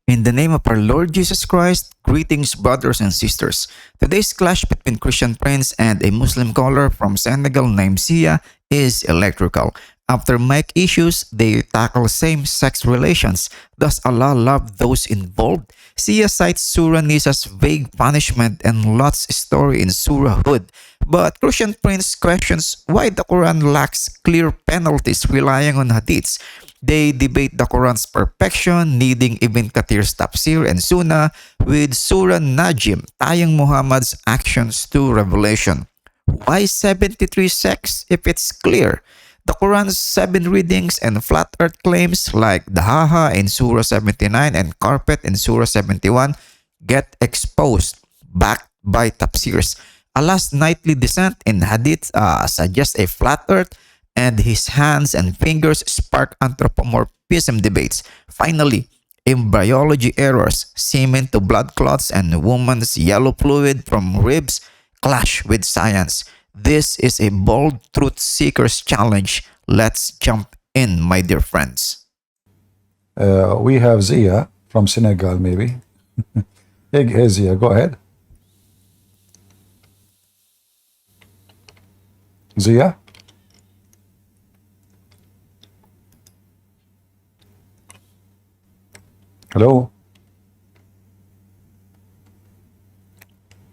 In the name of our Lord Jesus Christ, greetings, brothers and sisters. Today's clash between Christian Prince and a Muslim caller from Senegal named Sia is electrical. After mic issues, they tackle same-sex relations. Does Allah love those involved? Sia cites Surah Nisa's vague punishment and Lot's story in Surah Hud. But Christian Prince questions why the Quran lacks clear penalties relying on hadiths. They debate the Quran's perfection, needing Ibn Kathir's tafsir and sunnah, with Surah Najm tying Muhammad's actions to revelation. Why 73 sects if it's clear? The Quran's 7 readings and flat earth claims like the Haha in Surah 79 and carpet in Surah 71 get exposed, backed by tafsirs. Allah's nightly descent in hadith suggests a flat earth, and his hands and fingers spark anthropomorphism debates. Finally, embryology errors, semen to blood clots, and woman's yellow fluid from ribs clash with science. This is a bold truth seeker's challenge. Let's jump in, my dear friends. We have Zia from Senegal, maybe. Hey, Zia, go ahead. Zia? Hello?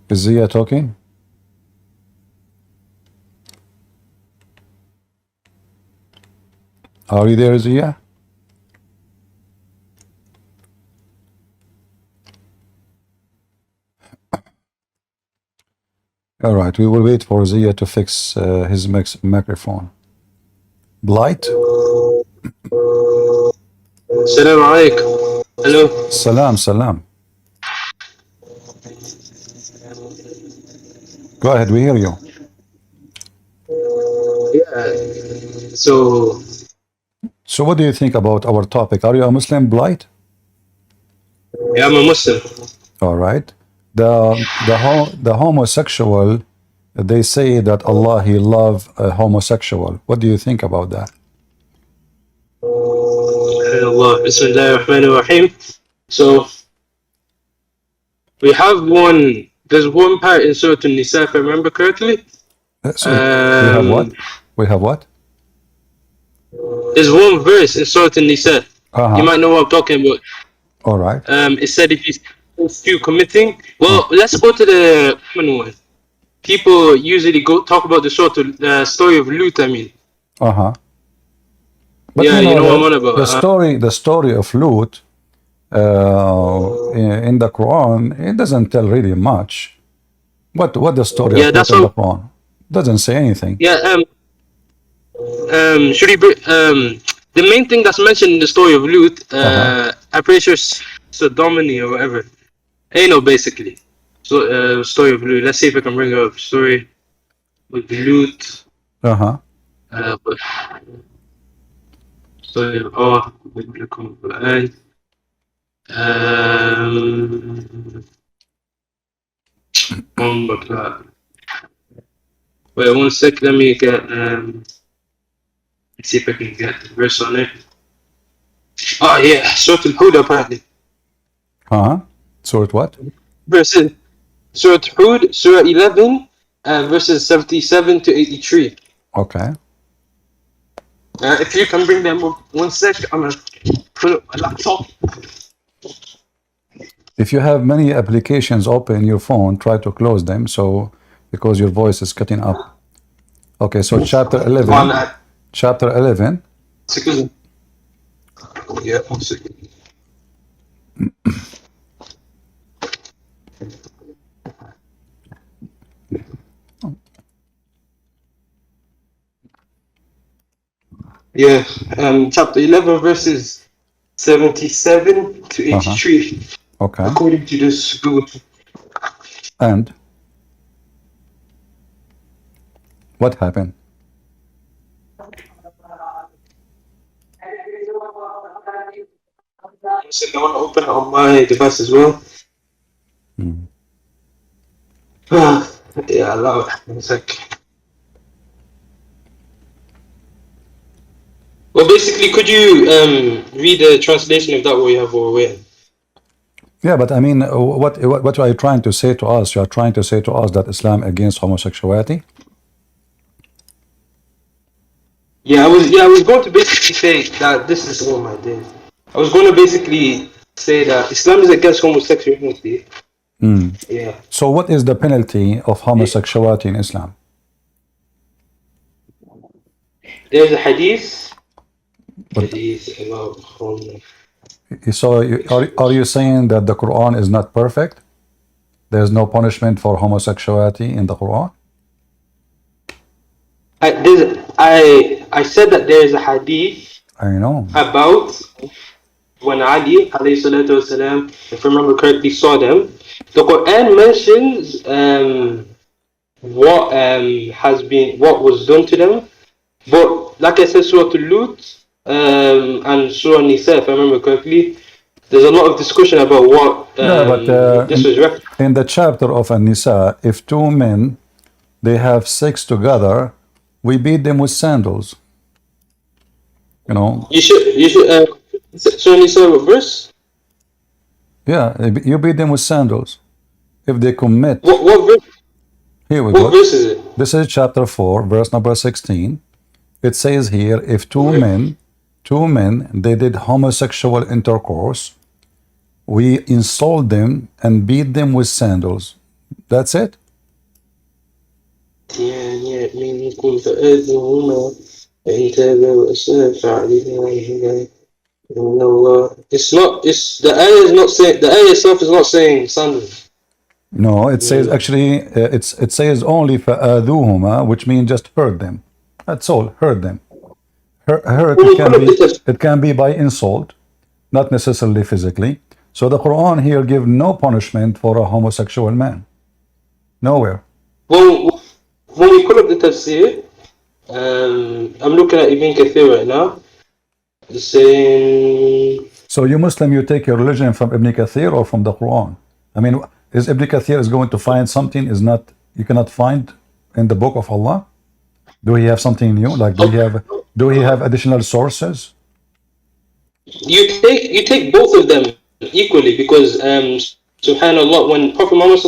Is Zia talking? Are you there, Zia? All right, we will wait for Zia to fix his microphone. Blight? Assalamu alaikum. Hello. Salam, salam. Go ahead, we hear you. Yeah. So what do you think about our topic? Are you a Muslim, Blight? yeah, I'm a Muslim. All right. The homosexual, they say that Allah, He love a homosexual. What do you think about that? Allah. Bismillah ar-Rahman ar-Rahim. So we have there's one part in Surah An-Nisa, if I remember correctly. Sorry, we have what? We have what? There's one verse in Surah An-Nisa. You might know what I'm talking about. All right. It said if you committing. Well, let's go to the common one. People usually talk about the story of Lut. I mean. But yeah, you know what I'm on about. The story of Lut in the Quran, it doesn't tell really much. What the story of Lut in the Quran? Doesn't say anything. Yeah. Should the main thing that's mentioned in the story of Lut, I'm pretty sure sodomy or whatever. Basically. So, story of Lut. Let's see if I can bring up story with Lut. Story of wait 1 sec. Let me get let's see if I can get the verse on it. Oh yeah, Surah Al-Hud apparently. Surah what? Verses Surah Hud, Surah 11, verses 77 to 83. Okay. If you can bring them up 1 sec, I'm gonna put up my laptop. If you have many applications open in your phone, try to close them because your voice is cutting up. Okay, so chapter 11. Chapter 11. Excuse me. Yeah, 1 second. Yeah, chapter 11, verses 77 to 83. Okay. According to this Google. And what happened? So I want to open it on my device as well. Yeah, I love it. 1 sec. Well, basically, could you read the translation of that what you have over where? Yeah, but I mean, what are you trying to say to us? You are trying to say to us that Islam against homosexuality? I was going to basically say that this is all my days. I was going to basically say that Islam is against homosexuality. Yeah. So what is the penalty of homosexuality in Islam? There's a hadith. But Hadith about so are you saying that the Quran is not perfect? There's no punishment for homosexuality in the Quran? I said that there is a hadith I know. about when Ali, alayhi salatu wasalam, if I remember correctly, saw them. The Quran mentions what was done to them, but like I said, Surah Al-Lut and Surah Nisa, if I remember correctly, there's a lot of discussion about what Yeah, but this was referenced. in the chapter of An-Nisa, if two men they have sex together, we beat them with sandals. You know. You should Surah Nisa, what verse? Yeah, you beat them with sandals if they commit. What verse? Here we What go. verse is it? This is chapter 4, verse number 16. It says here, if two men, they did homosexual intercourse, we insult them and beat them with sandals. That's it? منكم فآذوهما فإن تابا وأصلحا فعليهما إن الله. It's the ayah is not saying, the ayah itself is not saying sandals. No, it says actually, it says only فآذوهما, which means just hurt them. That's all, hurt them. Hurt, it can be by insult, not necessarily physically. So the Quran here gives no punishment for a homosexual man. Nowhere. When we pull up the tafsir, I'm looking at Ibn Kathir right now. It's saying. So you Muslim, you take your religion from Ibn Kathir or from the Quran? I mean, is Ibn Kathir is going to find something is not you cannot find in the book of Allah? Do he have something new? Like do he have additional sources? You take both of them equally because subhanallah, when Prophet Muhammad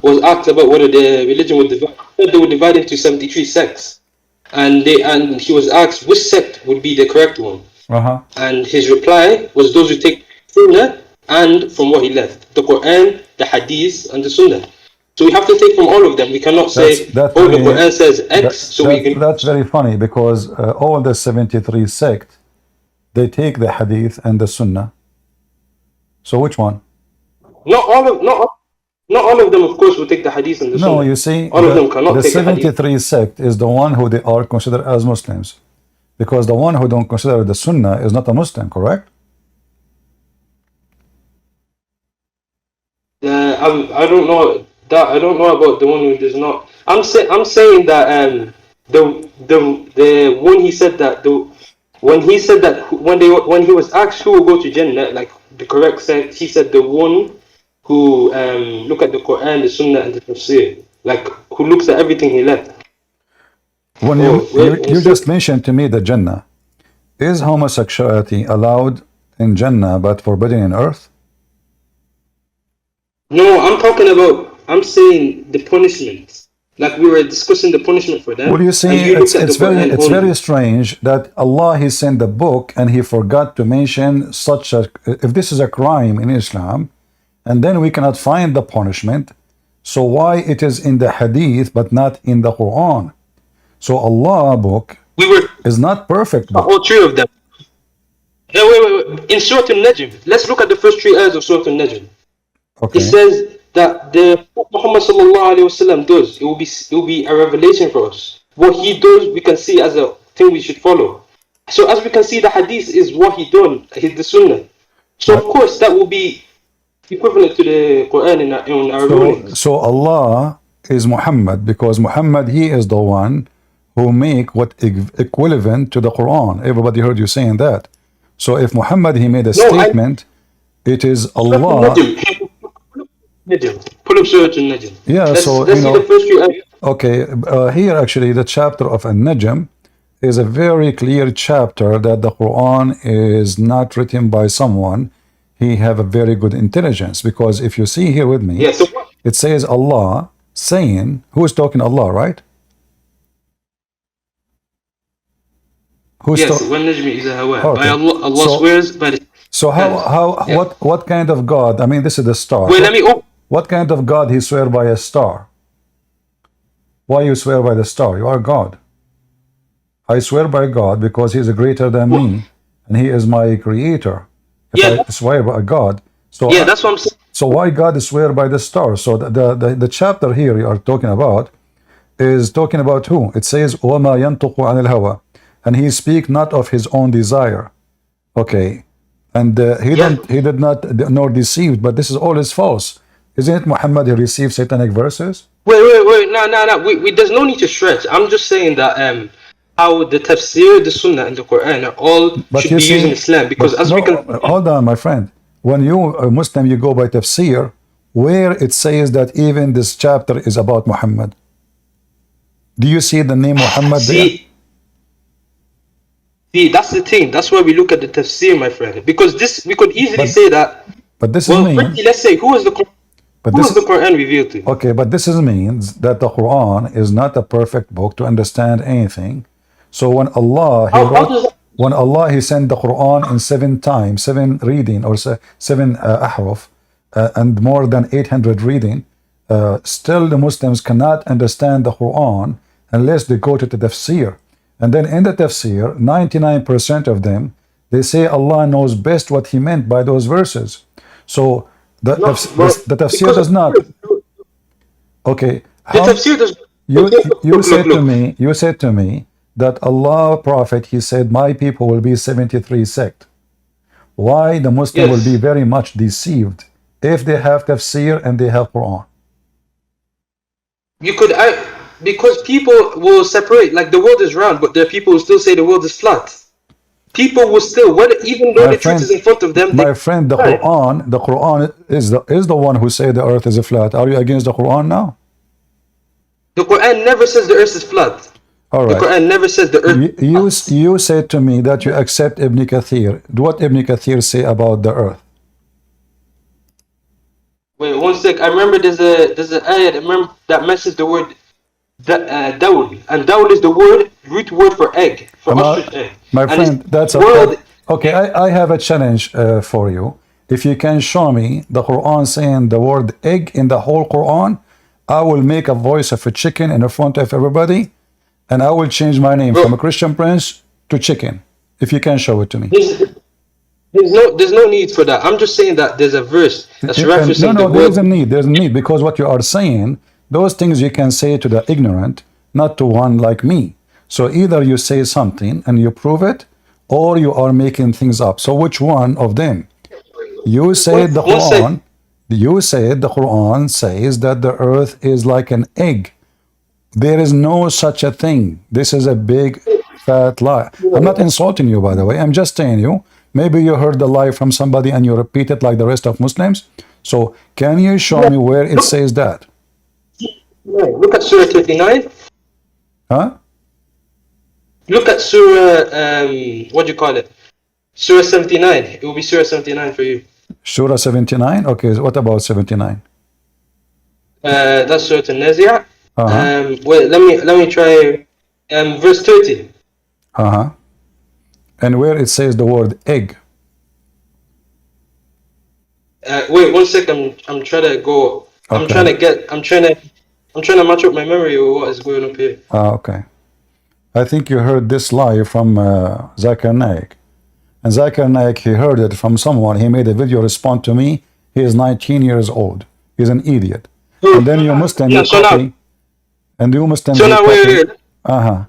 was asked about whether the religion would divide, they would divide into 73 sects, and he was asked which sect would be the correct one, and his reply was those who take Sunnah and from what he left, the Quran, the Hadith, and the Sunnah. So we have to take from all of them. We cannot say, the Quran says X, That's very funny because all the 73 sects, they take the Hadith and the Sunnah. So which one? Not all of them, of course, will take the Hadith and the Sunnah. No, you see, all of them cannot the take 73 sect is the one who they are considered as Muslims. Because the one who don't consider the Sunnah is not a Muslim, correct? I don't know that. I don't know about the one who does not. I'm saying that the when he said that when he was asked who will go to Jannah, like the correct sect, he said the one who look at the Quran, the Sunnah, and the Tafsir, like who looks at everything he left. When you just mentioned to me the Jannah, is homosexuality allowed in Jannah but forbidden in earth? No, I'm saying the punishment. Like we were discussing the punishment for them. Well, you see, it's very strange that Allah He sent the book and He forgot to mention such a. If this is a crime in Islam, and then we cannot find the punishment, so why it is in the Hadith but not in the Quran? So Allah book is not perfect book. All three of them. Yeah, wait. In Surah Al-Najm, let's look at the first three ayahs of Surah Al-Najm. Okay. It says that the Muhammad sallallahu alaihi wasallam does. It will be a revelation for us. What he does, we can see as a thing we should follow. So as we can see, the hadith is what he done, the sunnah. So of course that will be equivalent to the Quran in our rulings. So Allah is Muhammad because Muhammad he is the one who make what equivalent to the Quran. Everybody heard you saying that. So if Muhammad he made a statement, it is Allah. Pull up Surah Al-Najm. Yeah, let's see the first few ayahs. Okay, here actually the chapter of An-Najm is a very clear chapter that the Quran is not written by someone. he have a very good intelligence, because if you see here with me, Yeah. So it says Allah saying, who is talking? Allah, right? Who's yes, talking? when Najmi is a hawa. By Okay. Allah, Allah So swears by the so sand. Yeah. what kind of God? I mean, this is the star. Wait, let me. Oh, What kind of God he swear by a star? Why you swear by the star? You are God. I swear by God because he is greater than me, and he is my creator. If yeah. I swear by God, Yeah, that's what I'm saying. so why God swear by the star? So the chapter here you are talking about is talking about who? It says وَمَا يَنْطُقُ عَنِ الْهَوَى, and he speak not of his own desire. Okay, and Yeah. he did not nor deceived, but this is all is false. Isn't it Muhammad who received satanic verses? Wait. No. There's no need to stretch. I'm just saying that how the tafsir, the sunnah, and the Quran are all But should you be used in see, Islam because but as we no, can. hold on, my friend. When you a Muslim, you go by tafsir, where it says that even this chapter is about Muhammad. Do you see the name Muhammad there? See, that's the thing. That's why we look at the tafsir, my friend. Because this, we could easily But say that. but this is Well, means. firstly, let's say who is the But who this is the Quran revealed to? okay. But this is means that the Quran is not a perfect book to understand anything. So when Allah he How wrote, does that? when Allah he sent the Quran in 7 times, 7 reading or seven ahruf, and more than 800 reading, still the Muslims cannot understand the Quran unless they go to the tafsir. And then in the tafsir, 99% of them, they say Allah knows best what he meant by those verses. So the, No, the tafsir because does not. Okay, the how tafsir does. you said to Look. me, that Allah Prophet, he said, my people will be 73 sect. Why the Muslim will be Yes, very much deceived if they have tafsir and they have Quran? you could. Because people will separate. Like the world is round, but there are people who still say the world is flat. People will still, whether even though My the truth is friend, in front of them, they. Right. The Quran is the one who say the earth is flat. Are you against the Quran now? The Quran never says the earth is flat. All The right. Quran never says the earth is flat. You said to me that you accept Ibn Kathir. What Ibn Kathir say about the earth? Wait, one sec. I remember there's a ayah that that mentions the word dawl, and dawl is the root word for egg, for My, ostrich egg, my and it's friend, that's a world. okay. I have a challenge for you. If you can show me the Quran saying the word egg in the whole Quran, I will make a voice of a chicken in the front of everybody, and I will change my name from a Bro, Christian prince to chicken. If you can show it to me. there's no need for that. I'm just saying that there's a verse that's And no, referencing the no, there is word. a need. There's a need because what you are saying, those things you can say to the ignorant, not to one like me. So either you say something and you prove it, or you are making things up. So which one of them? You said the One sec. Quran. You said the Quran says that the earth is like an egg. There is no such a thing. This is a big fat lie. I'm not insulting you, by the way. I'm just telling you. Maybe you heard the lie from somebody and you repeat it like the rest of Muslims. So can you show me where it says that? Look at Surah 29. Huh? Look at Surah, what do you call it? Surah 79. It will be Surah 79 for you. Surah 79? Okay, what about 79? That's Surah An-Nazi'ah. Uh-huh. Wait, let me try. Verse 30. Uh-huh. And where it says the word egg. Wait, one second. I'm trying to go. Okay. I'm trying to match up my memory with what is going up here. Okay. I think you heard this lie from Zakir Naik. And Zakir Naik, he heard it from someone. He made a video respond to me. He is 19 years old. He's an idiot. And then you Muslim, No, you copy. And you Muslim, so you now, copy. Uh-huh.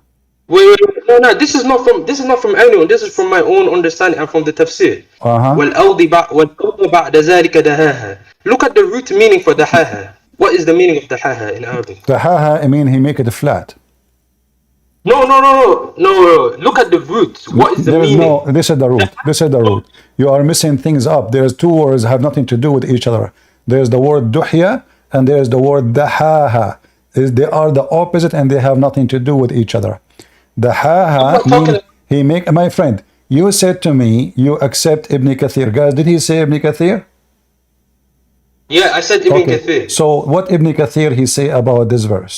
wait. No. This is not from anyone. This is from my own understanding and from the tafsir. Uh-huh. والأرض بعد ذلك دهاها. Look at the root meaning for dahaha. What is the meaning of dahaha in Arabic? The ha-ha, I mean, he make it flat. No. Look at the root. What is the There is meaning? no, this is the root. This is the root. You are missing things up. There's two words have nothing to do with each other. There's the word duhya and there's the word dahaha. They are the opposite and they have nothing to do with each other. The I'm ha-ha not talking. mean he make, my friend, You said to me, you accept Ibn Kathir. Guys, did he say Ibn Kathir? Yeah, I said Ibn Okay. Kathir. So what Ibn Kathir he say about this verse?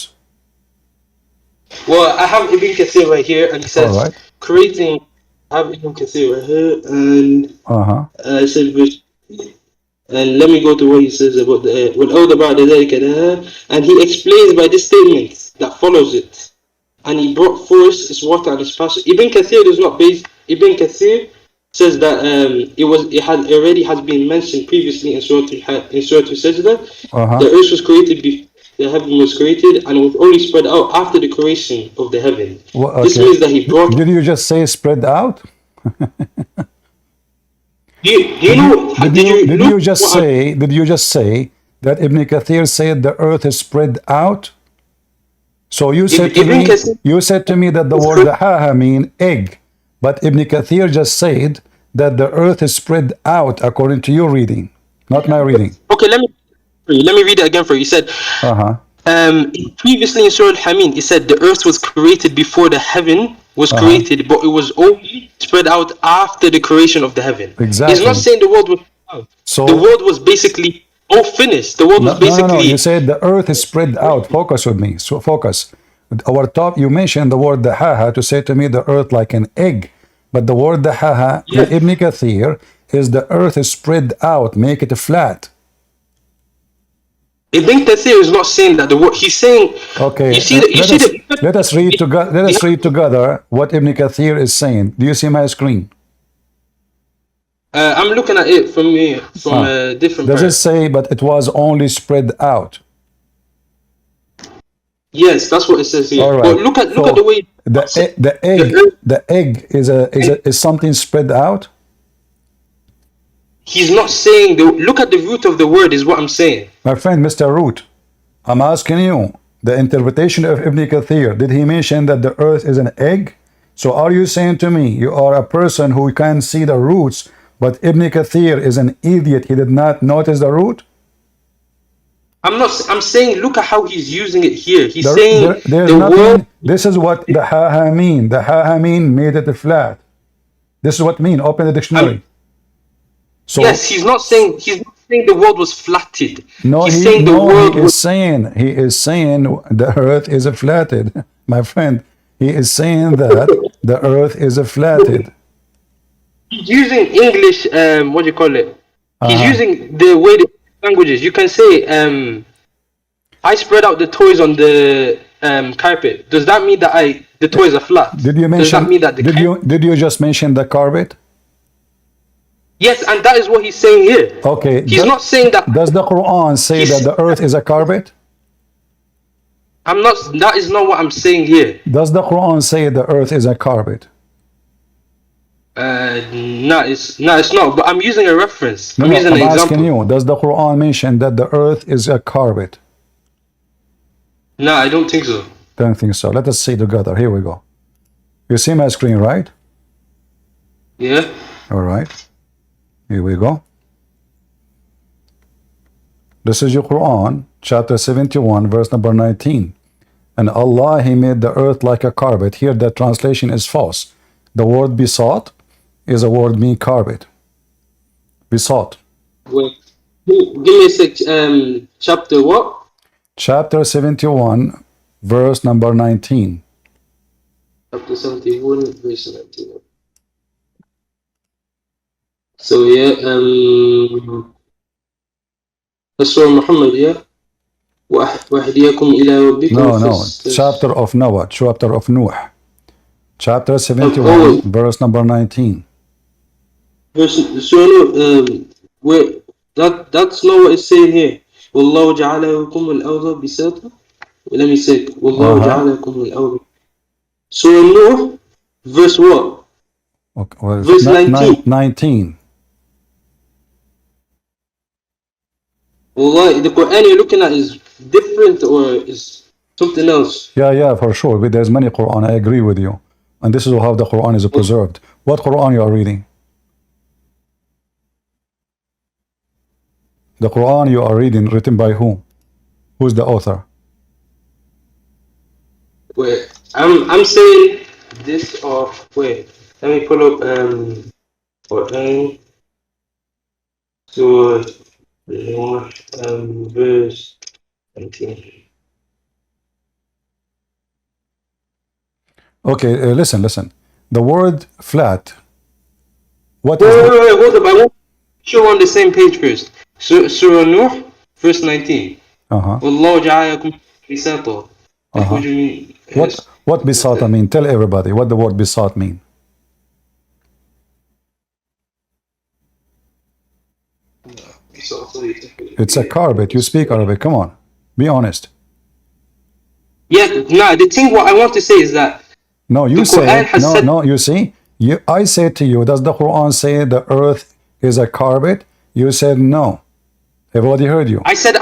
Well, I have Ibn Kathir right here, and he All says, right. creating. I have Ibn Kathir right here, and Uh-huh. I said, and let me go to what he says about the والأود بعد ذلك لها, and he explains by this statement that follows it, and he brought forth his water and his pasture. Ibn Kathir is not based. Ibn Kathir says that it had already has been mentioned previously in Surah Sajda. Uh-huh. The earth was created before the heaven was created, and it was only spread out after the creation of the heaven. Well, This okay. means that he brought. Did you just say spread out? Do you know? Did you just say? Did you just say that Ibn Kathir said the earth is spread out? So you said to Ibn me, Kathir, you said to me that the word haha mean egg, but Ibn Kathir just said that the earth is spread out according to your reading, not my reading. okay, let me read it again for you. He said, Uh-huh. previously in Surah Al-Hameen, it said the earth was created before the heaven was created, but it was only spread out after the creation of the heaven. Exactly. It's not saying the world was out. So the world was basically all finished. The world was basically. No. You said the earth is spread out. Focus with me. So focus. Our top, you mentioned the word the haha to say to me the earth like an egg, but the word the haha in Ibn Kathir is the earth is spread out, make it flat. Ibn Kathir is not saying that the word. He's saying. Okay. You see that. Let us read together. Let us read together what Ibn Kathir is saying. Do you see my screen? I'm looking at it from a different. Does it say, but it was only spread out? Yes, that's what it says here. All right. But look at the way the egg is something spread out. He's not saying look at the root of the word is what I'm saying. My friend, Mr. Root, I'm asking you the interpretation of Ibn Kathir. Did he mention that the earth is an egg? So are you saying to me you are a person who can see the roots, but Ibn Kathir is an idiot? He did not notice the root. I'm saying look at how he's using it here. He's saying there's the nothing. world. This is what the haha mean. The haha mean made it flat. This is what mean. Open the dictionary. So yes, he's not saying the world was flatted. No, he's saying the world he is saying the earth is flatted. My friend, he is saying that the earth is flatted. He's using English. What do you call it? He's using the way the languages. You can say, I spread out the toys on the carpet. Does that mean that the toys are flat? Did you mention? Does that mean that did you just mention the carpet? Yes, and that is what he's saying here. Okay. He's not saying that. Does the Quran say that the earth is a carpet? I'm not. That is not what I'm saying here. Does the Quran say the earth is a carpet? No, it's not. But I'm using a reference. I'm using an example. Asking you. Does the Quran mention that the earth is a carpet? No, I don't think so. Don't think so. Let us see together. Here we go. You see my screen, right? Yeah. All right. Here we go. This is your Quran, chapter 71, verse number 19. And Allah, He made the earth like a carpet. Here, the translation is false. The word besought is a word mean carpet. Besought. Wait. Give me a sec. Chapter what? Chapter 71, verse number 19. Chapter 71, verse 19. So yeah, Surah Muhammad, yeah. وأهديكم إلى ربكم. No. Chapter of Noah, chapter of Nuh. Chapter 71, verse number 19. Where that's not what it's saying here. والله جعل لكم الأرض بساطا. Let me say. والله جعل لكم الأرض. Surah Nuh, verse what? Okay, well, verse 19. 19. Well, the Quran you're looking at is different or is something else? Yeah, for sure. But there's many Quran. I agree with you. And this is how the Quran is preserved. What Quran you are reading? The Quran you are reading, written by whom? Who's the author? Wait, I'm saying this of wait. Let me pull up Quran Surah Nur verse 19. Okay, listen. The word flat, what Wait, is wait, the... wait, hold up. I want sure we're on the same page first. Surah Nur, verse 19. Uh-huh. والله جعلكم بساطا. Like, what Uh-huh. do you mean? What bisata mean? Tell everybody what the word bisat mean. It's a carpet. You speak Arabic. Come on. Be honest. Yeah, nah, the thing what I want to say is that No, the you Quran said, has said, no, you see, I said to you, does the Quran say the earth is a carpet? You said no. Everybody heard you. I said,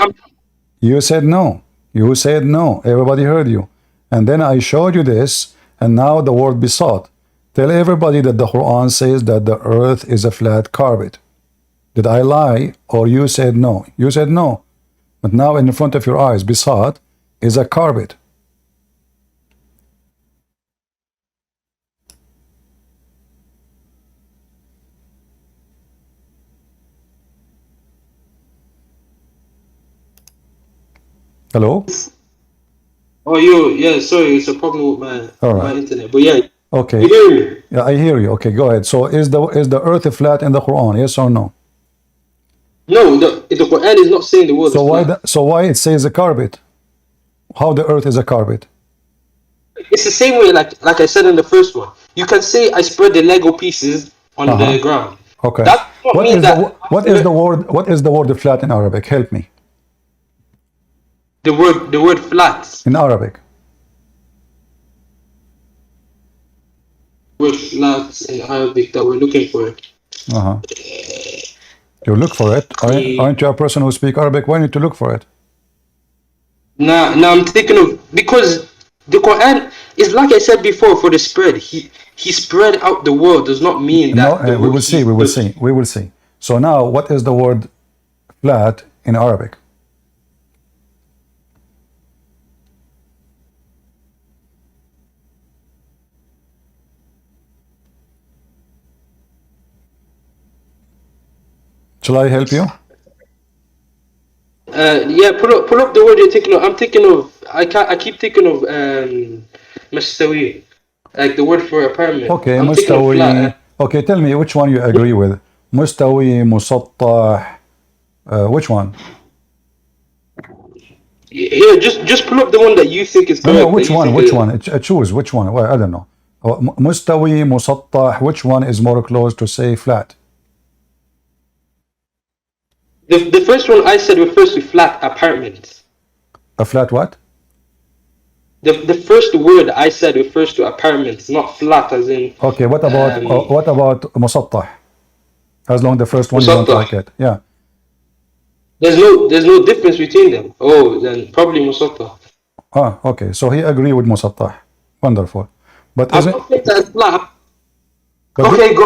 You said no. You said no. Everybody heard you. And then I showed you this, and now the word besought. Tell everybody that the Quran says that the earth is a flat carpet. Did I lie or you said no? You said no. But now in front of your eyes, besought is a carpet. Hello? oh, yeah, sorry, it's a problem with All my right. internet. But yeah, Okay. you hear me? Yeah, I hear you. Okay, go ahead. So is the earth flat in the Quran? Yes or no? No, the Quran is not saying the world is flat. So why it says a carpet? How the earth is a carpet? It's the same way, like I said in the first one. You can say I spread the Lego pieces on Uh-huh. the ground. Okay. That does not mean that What is the word flat in Arabic? Help me. the word flat. In Arabic. Word flat in Arabic that we're looking for. Uh-huh. You look for it. The- Aren't you a person who speak Arabic? Why need to look for it? Now I'm thinking of, because the Quran is, like I said before, for the spread. He spread out the world does not mean No, that the we world will see. We will see. So now, what is the word flat in Arabic? Shall I help you? Yeah, pull up the word you're thinking of. I'm thinking of, I keep thinking of Mastawi, like the word for apartment. Okay, I'm thinking of flat. mustawi. Okay, tell me which one you agree with. Mustawi, musattah. Which one? Here, just pull up the one that you think is No, correct. That which you one? think Which is, one? Choose which one. Well, I don't know. Mustawi, musattah. Which one is more close to say flat? the first one I said refers to flat apartments. A flat what? The first word I said refers to apartments, not flat as in Okay, what about musattah? As long the first one you don't musattah. like it. Yeah. There's no difference between them. Oh, then probably musattah. Ah, okay. So he agree with musattah. Wonderful. But I isn't don't think that's flat. but thi- Okay, go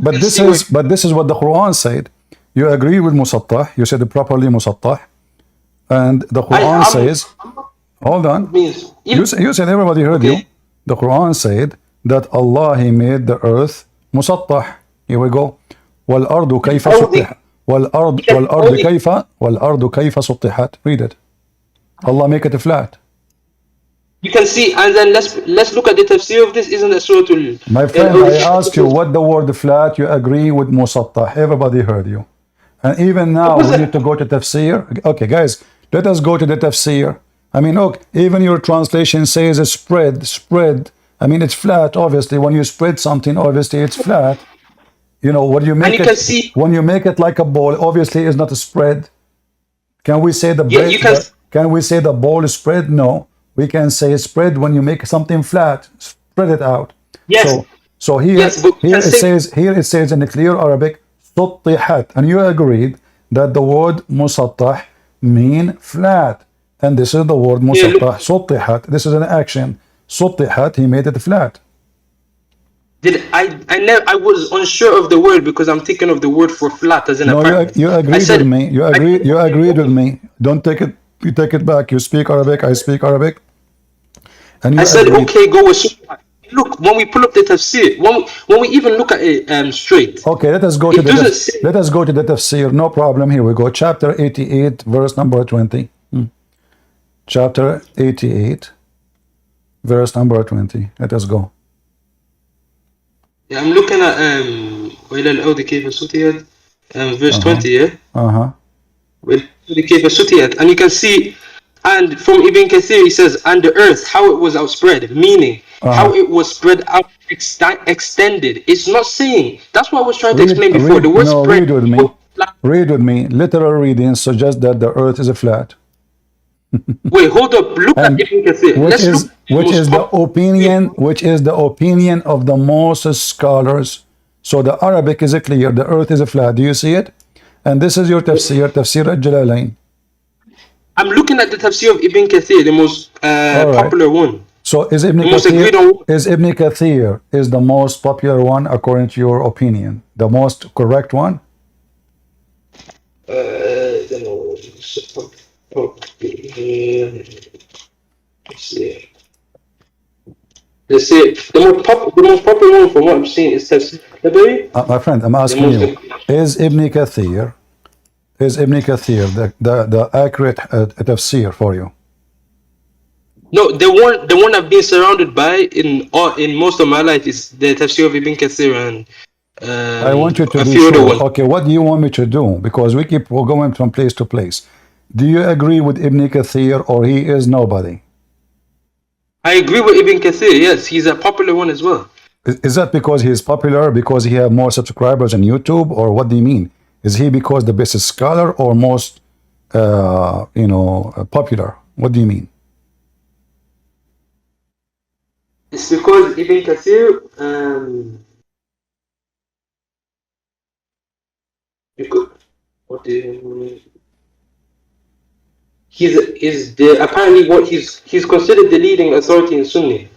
and see where it but this is what the Quran said. You agree with musattah. You said properly musattah. And the Quran says, hold on. means. You said everybody heard you. Okay. The Quran said that Allah He made the earth musattah. Here we go. والأرض كيف Only, سطح والأرض you can والأرض only كيف والأرض كيف سطحت. Read it. Allah make it flat. you can see, and then let's look at the tafsir of this. Isn't that Surah My friend, I ask you what the word flat. You agree with musattah. Everybody heard you. And even now was we need that? to go to tafsir. Okay, guys, let us go to the tafsir. I mean, look, even your translation says a spread. I mean, it's flat, obviously. When you spread something, obviously it's flat. You know, And you can see, when you make it like a ball, obviously it's not a spread. Can we say yeah, you can. can we say the ball is spread? No. We can say spread when you make something flat. Spread it out. Yes, So yes, but you can say, here it says in the clear Arabic, سطحت. And you agreed that the word musattah mean flat. And this is the word yeah, look, musattah. سطحت. This is an action. سطحت, he made it flat. did I never, I was unsure of the word because I'm thinking of the word for flat as an No, apartment. you I agreed with said, me. You agreed with me. Don't take it. You take it back. You speak Arabic. I speak Arabic. And I you said, agreed. okay, go with Surah. look, when we pull up the tafsir, when we even look at it straight, Okay, let us go to it the doesn't say. let us go to the tafsir. No problem. Here we go. Chapter 88, verse number 20. Chapter 88, verse number 20. Let us go. Yeah, I'm looking at وإلى الأرض كيف سطحت, verse 20. Yeah. وإلى الأرض كيف سطحت, and you can see, and from Ibn Kathir he says, and the earth, how it was outspread, meaning how it was spread out, extended. It's not saying. That's what I was trying to explain before. The word spread. Read with me. Read with me. Literal reading suggests that the earth is a flat. Wait, hold up. Look at Ibn Kathir. Which is the opinion of the most scholars. So the Arabic is clear. The earth is a flat. Do you see it? And this is your tafsir, Tafsir al-Jalalain. I'm looking at the tafsir of Ibn Kathir, the most popular one. So is Ibn Kathir is the most popular one according to your opinion? The most correct one? Let's see. The most popular one from what I'm seeing is Tafsir. My friend, I'm asking you, is Ibn Kathir the accurate tafsir for you? No, the one I've been surrounded by in most of my life is the Tafsir of Ibn Kathir and I want you to be sure. Okay, what do you want me to do? Because we keep going from place to place. Do you agree with Ibn Kathir or he is nobody? I agree with Ibn Kathir, yes. He's a popular one as well. Is that because he is popular, because he has more subscribers on YouTube, or what do you mean? Is he because the best scholar or most, popular? What do you mean? It's because Ibn Kathir, apparently what he's considered the leading authority in Sunni.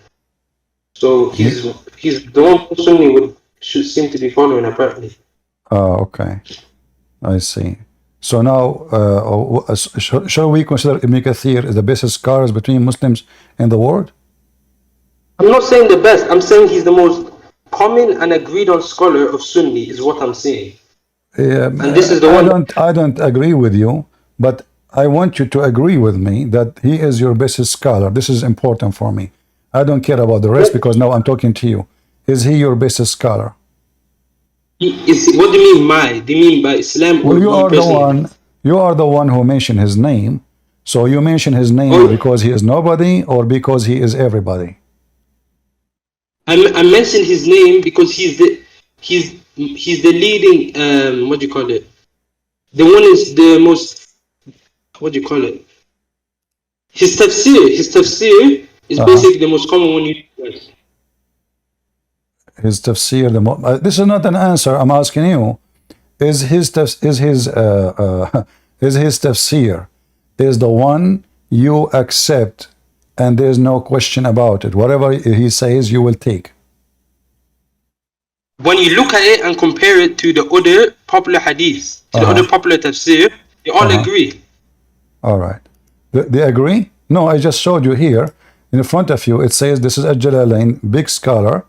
So he's the one Sunni should seem to be following apparently. Oh, okay. I see. So now, shall we consider Ibn Kathir as the best scholars between Muslims in the world? I'm not saying the best. I'm saying he's the most common and agreed on scholar of Sunni is what I'm saying. Yeah, and this is the one. I don't agree with you, but I want you to agree with me that he is your best scholar. This is important for me. I don't care about the rest because now I'm talking to you. Is he your best scholar? What do you mean by? Do you mean by Islam? Well, you are the one who mentioned his name. So you mention his name because he is nobody or because he is everybody? I mentioned his name because he's the leading what do you call it? The one is the most, what do you call it? His tafsir is basically the most common one you use. His tafsir, this is not an answer. I'm asking you: is his tafsir is the one you accept, and there's no question about it? Whatever he says, you will take. When you look at it and compare it to the other popular hadiths, to the other popular tafsir, they all agree. All right. They agree? No, I just showed you here in front of you. It says this is Al-Jalalain, big scholar.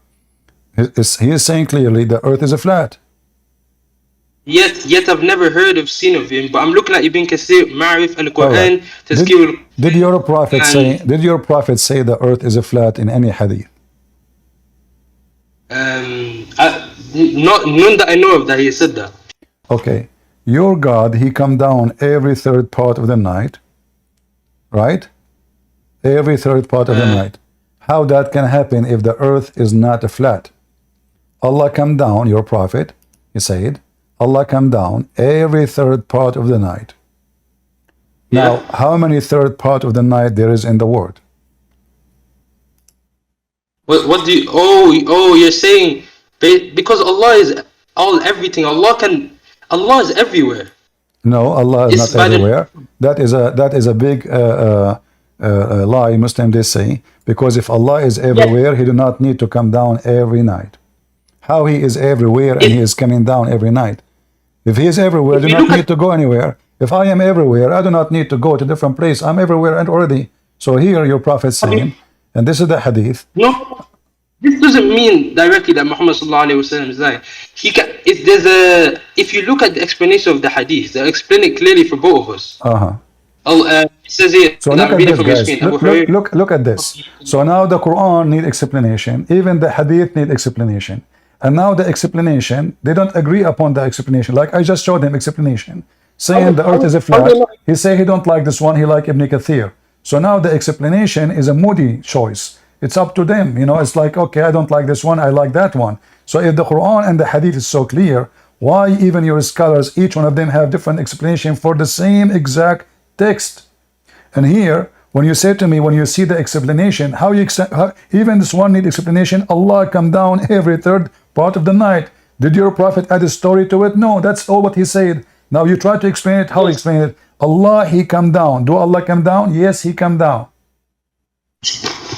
He is saying clearly the earth is a flat. Yet I've never seen of him, but I'm looking at Ibn Kathir, Ma'arif, Al-Quran, Tazkir. Did your prophet say the earth is a flat in any hadith? None that I know of that he said that. Okay. Your God, he come down every third part of the night, right? Every third part of the night. How that can happen if the earth is not a flat? Allah come down, your prophet, he said, Allah come down every third part of the night. Now, how many third part of the night there is in the world? What do you, you're saying, because Allah is everything, Allah is everywhere. No, Allah is not everywhere. That is a big lie Muslims they say, because if Allah is everywhere, he do not need to come down every night. How he is everywhere and he is coming down every night? If he is everywhere, I do not need to go anywhere. If I am everywhere, I do not need to go to different place. I'm everywhere and already. So here your prophet saying, and this is the hadith. No, this doesn't mean directly that Muhammad sallallahu alaihi wasallam is lying. He can. If you look at the explanation of the hadith, they explain it clearly for both of us. Uh-huh. It says here, So and look I'm at reading this, from your guys. screen. Look at this. So now the Quran need explanation. Even the Hadith need explanation. And now the explanation, they don't agree upon the explanation. Like I just showed them explanation, saying the earth is a flat. He say he don't like this one. He like Ibn Kathir. So now the explanation is a moody choice. It's up to them. You know, it's like, okay, I don't like this one. I like that one. So if the Quran and the Hadith is so clear, why even your scholars, each one of them have different explanation for the same exact text? And here, when you say to me, when you see the explanation, how even this one need explanation, Allah come down every third part of the night. Did your prophet add a story to it? No, that's all what he said. Now you try to explain it, how he explain it. Allah, he come down. Do Allah come down? Yes, he come down.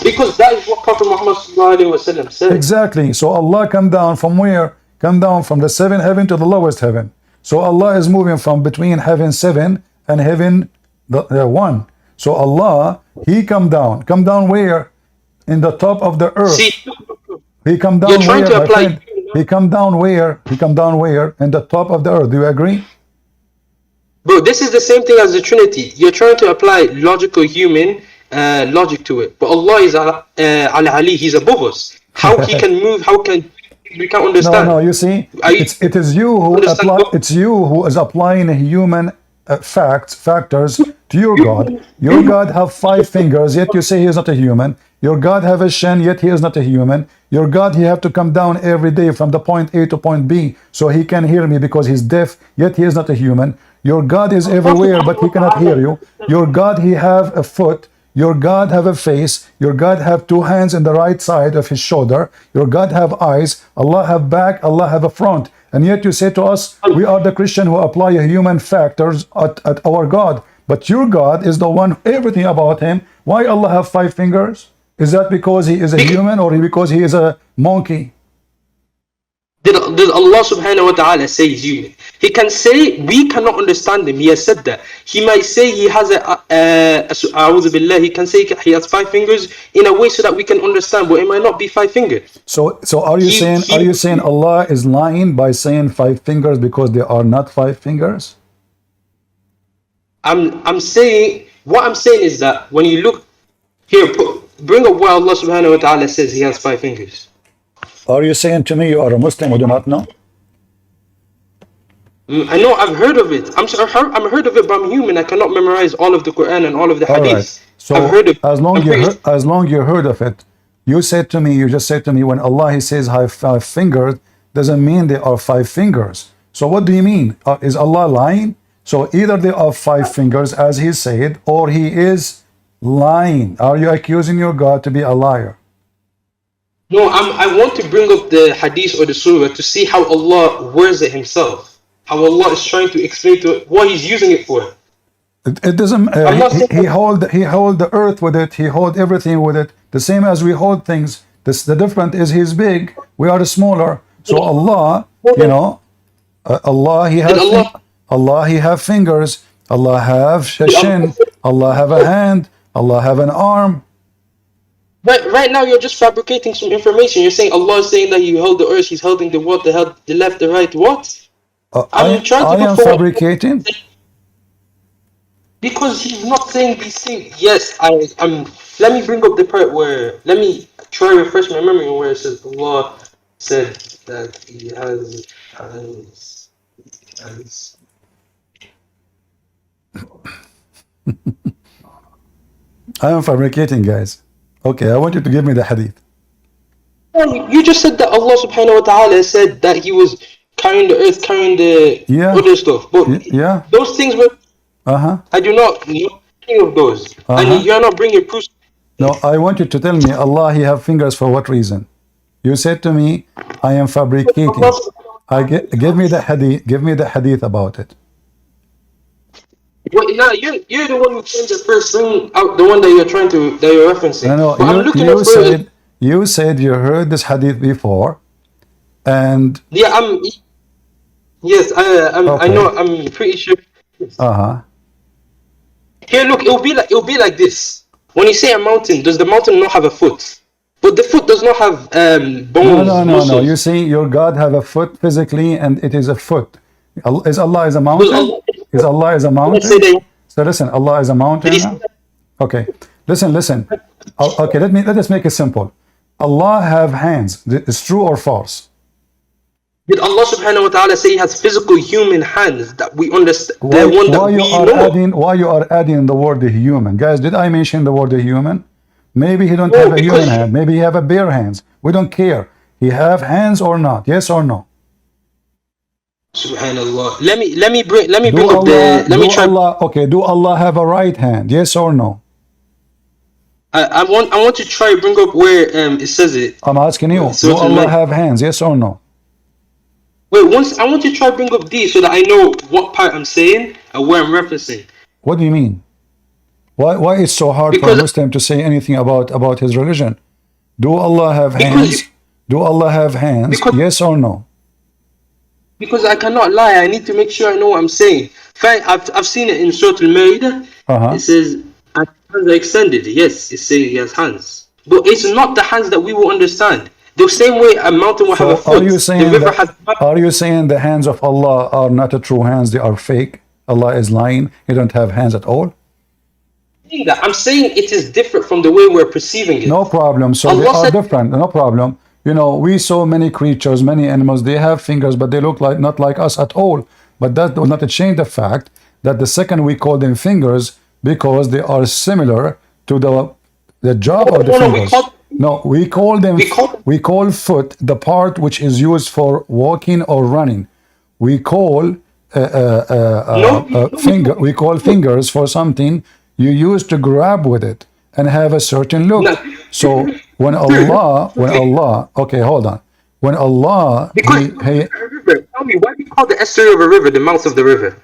Because that is what Prophet Muhammad sallallahu alaihi wasallam said. Exactly. So Allah come down from where? Come down from the seventh heaven to the lowest heaven. So Allah is moving from between heaven 7 and heaven 1. So Allah, he come down. Come down where? In the top of the earth. See, He come down you're trying where, to my apply. friend? He come down where? He come down where? In the top of the earth. Do you agree? Bro, this is the same thing as the Trinity. You're trying to apply logical human logic to it. But Allah is Al-Ali, He's above us. How He can move, how can we can't understand. No, you see, it is you who apply. It's you who is applying human factors to your God. Your God have 5 fingers, yet you say he is not a human. Your God have a shin, yet he is not a human. Your God, he have to come down every day from the point A to point B, so he can hear me because he's deaf, yet he is not a human. Your God is everywhere, but he cannot hear you. Your God, he have a foot. Your God have a face. Your God have 2 hands in the right side of his shoulder. Your God have eyes. Allah have back. Allah have a front. And yet you say to us, we are the Christian who apply human factors at our God. But your God is the one, everything about him. Why Allah have 5 fingers? Is that because he is a human or because he is a monkey? Did Allah subhanahu wa ta'ala say he's human? He can say we cannot understand him. He has said that. He might say he has a'udhu billah, he can say he has 5 fingers in a way so that we can understand, but it might not be 5 fingers. So are you saying Allah is lying by saying 5 fingers because they are not 5 fingers? I'm saying, what I'm saying is that when you look here, bring up where Allah subhanahu wa ta'ala says he has 5 fingers. Are you saying to me you are a Muslim who do not know? I know, I've heard of it. I'm heard of it, but I'm human. I cannot memorize all of the Quran and all of the hadith. Right. So I've heard of as long you heard of it, you just said to me when Allah he says have 5 fingers, doesn't mean they are 5 fingers. So what do you mean? Is Allah lying? So either they are 5 fingers as he said, or he is lying. Are you accusing your God to be a liar? No, I want to bring up the hadith or the surah to see how Allah words it himself. How Allah is trying to explain to it what he's using it for. It doesn't. He hold the earth with it. He hold everything with it. The same as we hold things. The difference is he's big. We are smaller. So Allah, you know, Allah he have fingers. Allah have a shin. Allah have a hand. Allah have an arm. Right now you're just fabricating some information. You're saying Allah is saying that He held the earth, He's holding the what, the left, the right. What? I am fabricating. Because He's not saying these things. Yes, I'm. Let me bring up the part where. Let me try to refresh my memory where it says Allah said that He has. I am fabricating, guys. Okay, I want you to give me the hadith. You just said that Allah subhanahu wa ta'ala said that He was carrying the earth, carrying the other stuff. But those things were. I do not know any of those. And you are not bringing proofs. No, I want you to tell me, Allah, He have fingers for what reason? You said to me, I am fabricating. Give me the hadith. Give me the hadith about it. Well, no, you're the one who came to first bring out the one that you're referencing. No, you said you heard this hadith before, and yeah, yes, I know, I'm pretty sure. Here, look, it'll be like this. When you say a mountain, does the mountain not have a foot? But the foot does not have bones, No. muscles. You see, your God have a foot physically, and it is a foot. Is Allah is a Does mountain? Allah, Is Allah is a let's say mountain? that, So listen, Allah is a did he mountain say now? that? Okay. Listen. Okay, let us make it simple. Allah have hands. It's true or false? Did Allah subhanahu wa ta'ala say he has physical human hands that we understand, the Why one that why you we are know of? adding the word human? Guys, did I mention the word human? Maybe he don't have No, a human because hand. Maybe he have a bare hands. We don't care. He have hands or not? Yes or no? subhanallah. Let me Do bring up the Allah let me do try. Allah okay, do Allah have a right hand? Yes or no? I want to try bring up where it says it. I'm asking you, do Surah Allah Al-Ma'idah. have hands? Yes or no? Wait, once I want to try bring up these so that I know what part I'm saying and where I'm referencing. What do you mean? Why it's so hard for a Because Muslim to say anything about his religion? Do Allah have because hands? Do Allah have hands? because Yes or no? because I cannot lie. I need to make sure I know what I'm saying. Fine, I've seen it in Surah Al-Ma'idah. It Uh-huh. says and hands are extended. Yes, it's saying he has hands, but it's not the hands that we will understand. The same way a mountain will have a So are foot, you the saying river that has. the hands of Allah are not a true hands, they are fake? Allah is lying, he don't have hands at all? I'm saying it is different from the way we're perceiving No it. problem. So they Allah are said, different. No problem. You know, we saw many creatures, many animals, they have fingers, but they look like not like us at all. But that will not change the fact that the second we call them fingers because they are similar to the job of the no, fingers. No, we call foot the part which is used for walking or running. We call no, finger. We call fingers for something you use to grab with it and have a certain no, look. So when Allah, okay, hold on. When Allah, because he river. Tell me why do you call the estuary of a river the mouth of the river?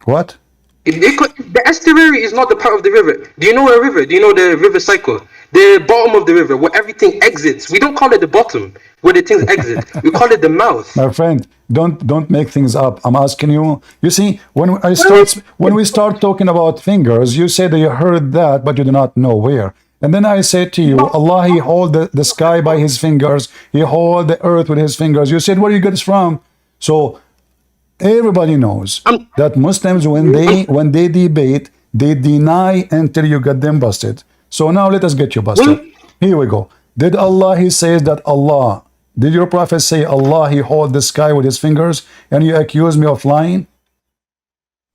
what? The estuary is not the part of the river. Do you know a river? Do you know the river cycle? The bottom of the river where everything exits. We don't call it the bottom where the things exit. We call it the mouth. My friend, don't make things up. I'm asking you. You see, when we start talking about fingers, you say that you heard that, but you do not know where. And then I say to you, Allah, He hold the sky by His fingers. He hold the earth with His fingers. You said, where you get this from? So everybody knows I'm, that Muslims, when they debate, they deny until you get them busted. So now let us get you busted. when, Here we go. Did Allah, He says that Allah, did your prophet say Allah, He hold the sky with His fingers, and you accuse me of lying?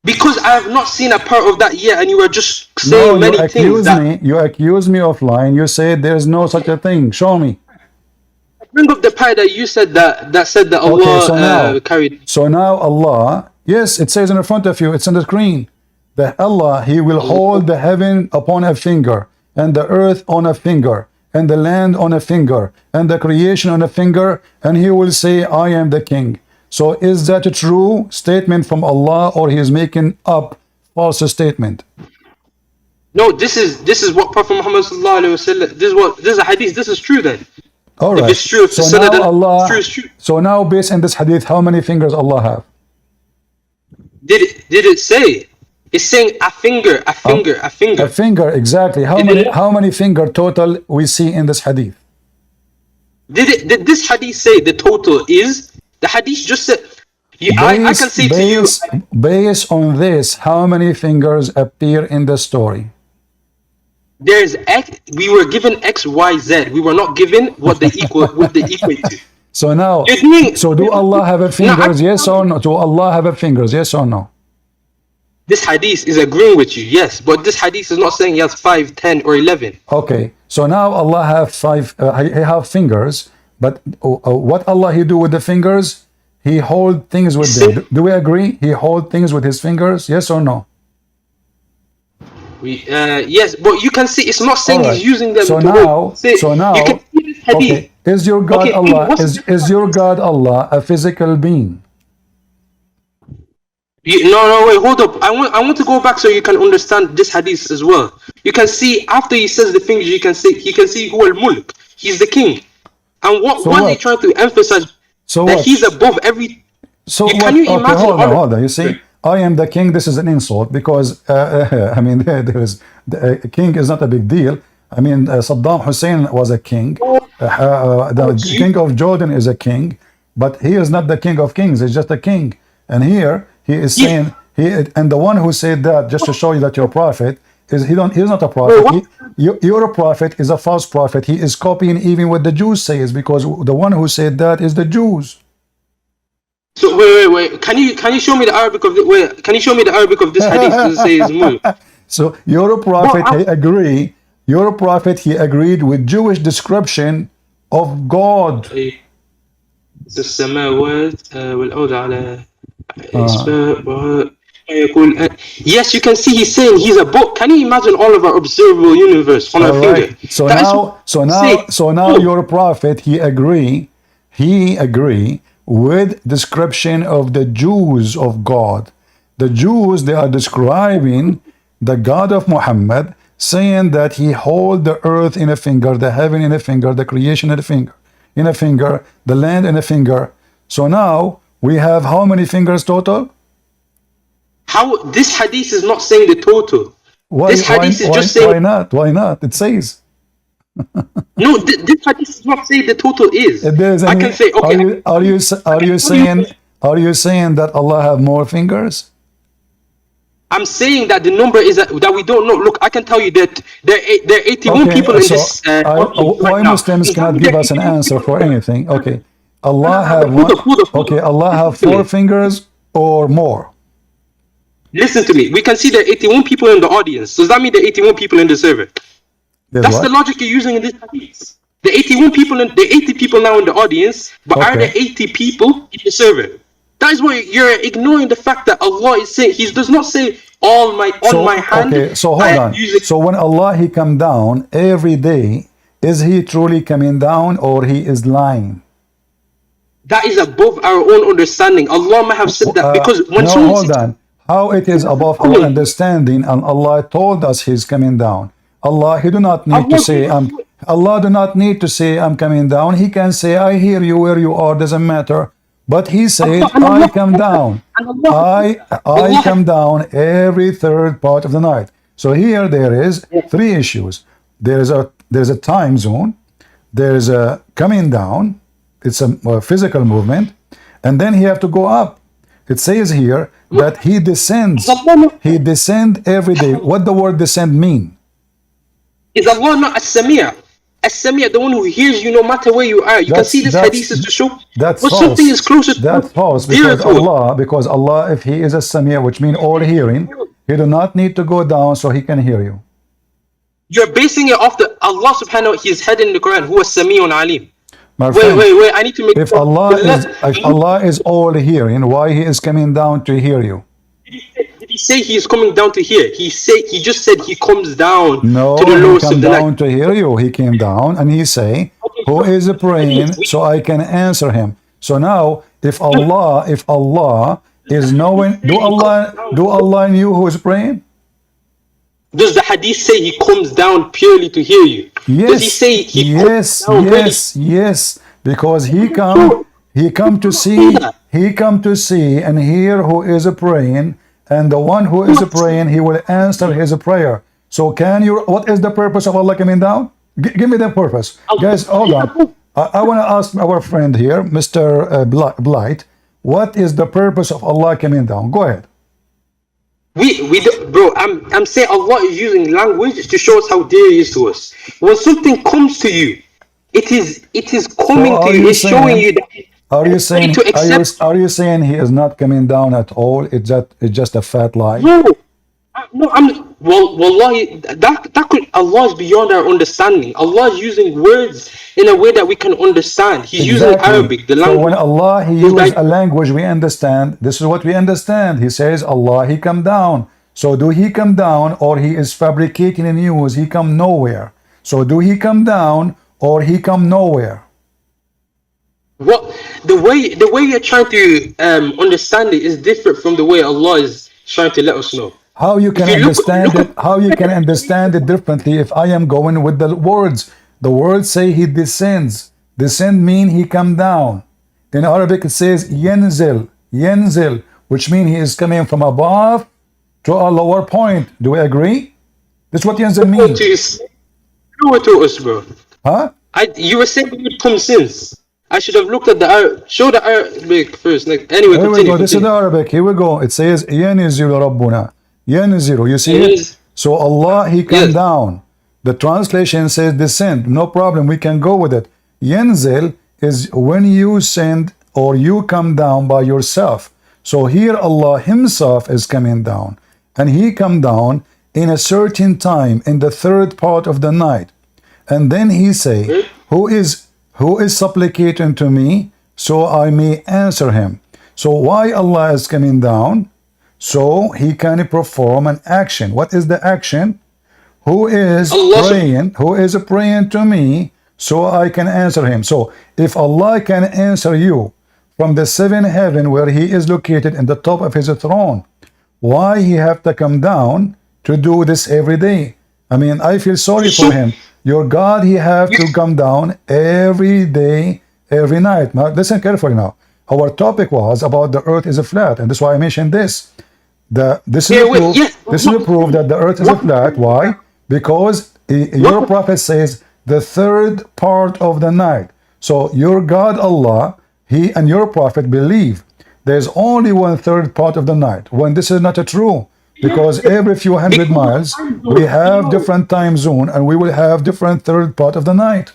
because I have not seen a part of that yet, and you were just No, saying many things that you accuse me of lying. You say there's no such a thing. Show me. bring up the part that you said that said that Okay, Allah carried. so now Allah, yes, it says in front of you, it's on the screen, that Allah, He will hold the heaven upon a finger, and the earth on a finger, and the land on a finger, and the creation on a finger, and He will say, I am the king. So is that a true statement from Allah, or He is making up false statement? No, this is what Prophet Muhammad sallallahu alaihi wasallam. This is a hadith. This is true then. All If right. it's true, if the So sanad now is true, it's true. so now based on this hadith, how many fingers Allah have? Did it say? It's saying a finger, a finger, a A finger. finger, exactly. How many finger total we see in this hadith? Did this hadith say the total is? The hadith just said. I can say to you. Based on this, how many fingers appear in the story? There's X. We were given X, Y, Z. We were not given what they equate to. So now, You're doing. so do Allah have a No, fingers? Yes or no? Do Allah have a fingers? Yes or no? This hadith is agreeing with you, yes, but this hadith is not saying he has 5, 10, or 11. Okay. So now Allah have He have fingers, but what Allah He do with the fingers? He hold things with them. Do we agree? He hold things with His fingers? Yes or no? Yes, but you can see it's not saying All he's right. using them So to now, say, so now, you can see this hadith. okay. Is your God Okay, Allah? what's Is your God Allah a physical being? No, wait, hold up. I want to go back so you can understand this hadith as well. You can see after he says the fingers, you can see he can see who al mulk. He's the king. And what So was he what? trying to emphasize? So That what? he's above every. So Can what? you Okay, imagine hold on. You see, I am the king. This is an insult because I mean, there is the king is not a big deal. I mean, Saddam Hussein was a king. The king of Jordan is a king, but he is not the king of kings. He's just a king. And here he is saying and the one who said that, just to show you that you're a prophet, is he's not a prophet. You're a prophet is a false prophet. He is copying even what the Jews say, is because the one who said that is the Jews. So wait. Can you show me the Arabic of Can you show me the Arabic of this hadith? Does it say is mul? So you're a prophet. He agree. You're a prophet. He agreed with Jewish description of God. السماوات والأرض على Yes, you can see he's saying he's a book. Can you imagine all of our observable universe on our finger? So now you're a prophet. He agree with description of the Jews of God. The Jews, they are describing the God of Muhammad, saying that he hold the earth in a finger, the heaven in a finger, the creation in a finger, the land in a finger. So now we have how many fingers total? How this hadith is not saying the total. This hadith is just saying. Why not? Why not? It says. No, this hadith does not say the total is. I can say, okay. Are you saying that Allah have more fingers? I'm saying that the number is that we don't know. Look, I can tell you that there are 81 people in this. Why Muslims cannot give us an answer for anything? Okay, Allah have one. Okay, Allah have 4 fingers or more. Listen to me. We can see there are 81 people in the audience. Does that mean there are 81 people in the server? That's the logic you're using in this hadith. The 81 people, the 80 people now in the audience, but are there 80 people in the server? That is why you're ignoring the fact that Allah is saying, He does not say on my hand. Okay, so hold on. So when Allah He come down every day, is He truly coming down or He is lying? That is above our own understanding. Allah might have said that because when hold on. How it is above our understanding, and Allah told us He's coming down. Allah, He do not need to say Allah do not need to say I'm coming down. He can say I hear you where you are, doesn't matter. But He said I come down. I come down every third part of the night. So here there is 3 issues. There's a time zone. There's a coming down. It's a physical movement, and then He have to go up. It says here that He descends. He descend every day. What the word descend mean? Is Allah not as-Sami'? As-Sami', the one who hears you no matter where you are. You can see this hadith is to show that's false. Something is closer to that's false because Allah, if He is as-Sami', which means all hearing, He do not need to go down so He can hear you. You're basing it off the Allah subhanahu wa ta'ala, His head in the Quran, who is Sami'un Alim. Wait, I need to make if Allah is all hearing, why He is coming down to hear you? Did He say He is coming down to hear? He just said He comes down to the lowest of the night. He came down to hear you. He came down and He say, who is praying so I can answer him. So now if Allah is knowing, do Allah knew who is praying? Does the hadith say He comes down purely to hear you? Yes. Does He say He comes down yes, because He come to see and hear who is praying, and the one who is praying, He will answer his prayer. So what is the purpose of Allah coming down? Give me the purpose. Guys, hold on. I want to ask our friend here, Mr. Blight, what is the purpose of Allah coming down? Go ahead. Bro, I'm saying Allah is using language to show us how dear He is to us. When something comes to you, it is coming to you. It's showing you that. Are you saying He is not coming down at all? It's just a fat lie. Wallahi, that could, Allah is beyond our understanding. Allah is using words in a way that we can understand. He's using Arabic, the language. So when Allah He uses a language we understand, this is what we understand. He says Allah He come down. So do He come down or He is fabricating a news? He come nowhere. So do He come down or He come nowhere? What the way you're trying to understand it is different from the way Allah is trying to let us know. How you can understand it? How you can understand it differently if I am going with the words? The words say He descends. Descend mean He come down. In Arabic it says yanzil, which means He is coming from above to a lower point. Do we agree? That's what yanzil means. You were to us, bro. Huh? You were saying it would come since. I should have looked at the Arab. Show the Arabic first. Like, anyway, Here we continue, go. This is the continue. Arabic. Here we go. It says ينزل ربنا. ينزل. You see it? Yes. So Allah, He come Yes. down. The translation says descend. No problem. We can go with it. Yenzil is when you send or you come down by yourself. So here Allah Himself is coming down. And He come down in a certain time in the third part of the night. And then He say, who is supplicating to me so I may answer him. So why Allah is coming down? So He can perform an action. What is the action? Who is Allah praying? Who is praying to me so I can answer him? So if Allah can answer you from the seventh heaven where He is located in the top of His throne, why He have to come down to do this every day? I mean, I feel sorry for Him. Your God, He have to come down every day, every night. Now, listen carefully now. Our topic was about the earth is a flat, and that's why I mentioned this. This is a proof that the earth is a flat. Why? Because your prophet says the third part of the night. So your God Allah, He and your prophet believe there's only one third part of the night. When this is not true, because every few hundred miles we have different time zone and we will have different third part of the night.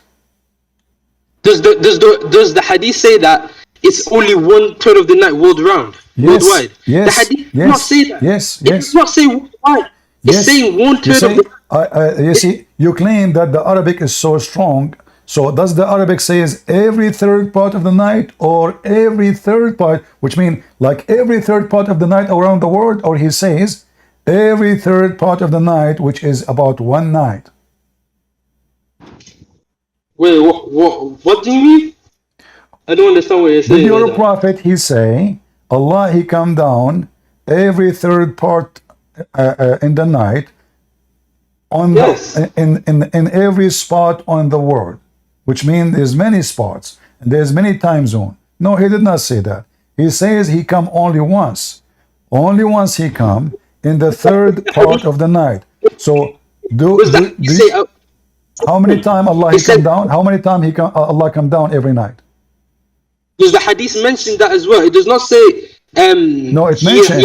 Does the hadith say that it's only 1/3 of the night worldwide? Worldwide. Yes. The hadith does not say that. Yes. It does not say worldwide. It's saying 1/3 of the. You see, you claim that the Arabic is so strong. So does the Arabic says every third part of the night or every third part, which means like every third part of the night around the world, or he says every third part of the night, which is about one night? Wait, what do you mean? I don't understand what you're saying. Did your prophet, he say, Allah, He come down every third part in the night on in every spot on the world, which means there's many spots and there's many time zone. No, He did not say that. He says He come only once. Only once He come in the third part of the night. So how many times Allah He come down? How many times Allah come down every night? Does the hadith mention that as well? It does not say. No, it mentioned.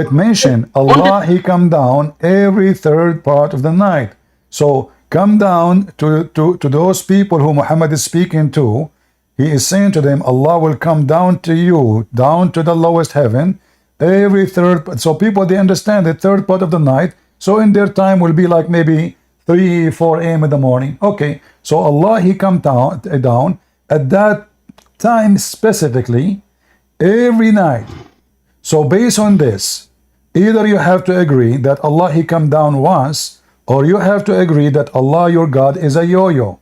It mentioned Allah He come down every third part of the night. So come down to those people who Muhammad is speaking to. He is saying to them, Allah will come down to you, down to the lowest heaven, every third. So people, they understand the third part of the night. So in their time will be like maybe 3, 4 a.m. in the morning. Okay. So Allah He come down at that time specifically every night. So based on this, either you have to agree that Allah He come down once, or you have to agree that Allah your God is a yo-yo.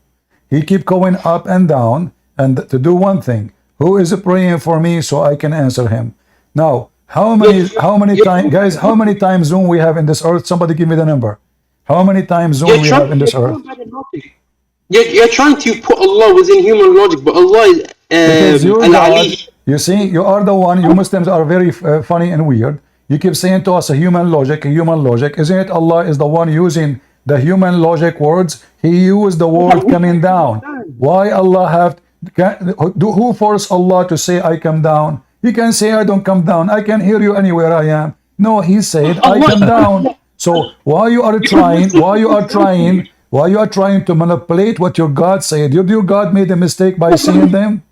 He keep going up and down, and to do one thing, who is praying for me so I can answer him? Now, how many times, guys, how many time zone we have in this earth? Somebody give me the number. How many time zone we have in this earth? You're trying to put Allah within human logic, but Allah is because God, you see, you are the one. You Muslims are very funny and weird. You keep saying to us a human logic. Isn't it Allah is the one using the human logic words? He used the word coming down. Why Allah have? Who forced Allah to say I come down? He can say I don't come down. I can hear you anywhere I am. No, He said I come down. So why you are trying? Why you are trying to manipulate what your God said? Your God made a mistake by saying them.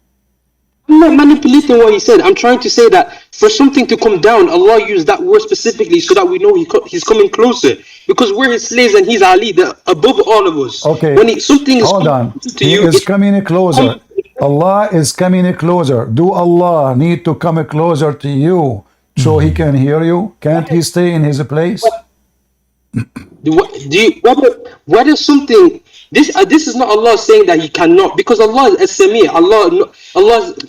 I'm not manipulating what He said. I'm trying to say that for something to come down, Allah used that word specifically so that we know He's coming closer. Because we're His slaves and He's Ali, above all of us. Okay. When something is hold on. To He you, is coming closer. Allah is coming closer. Do Allah need to come closer to you so He can hear you? Can't He stay in His place? What is something? This is not Allah saying that He cannot, because Allah is As-Sami'.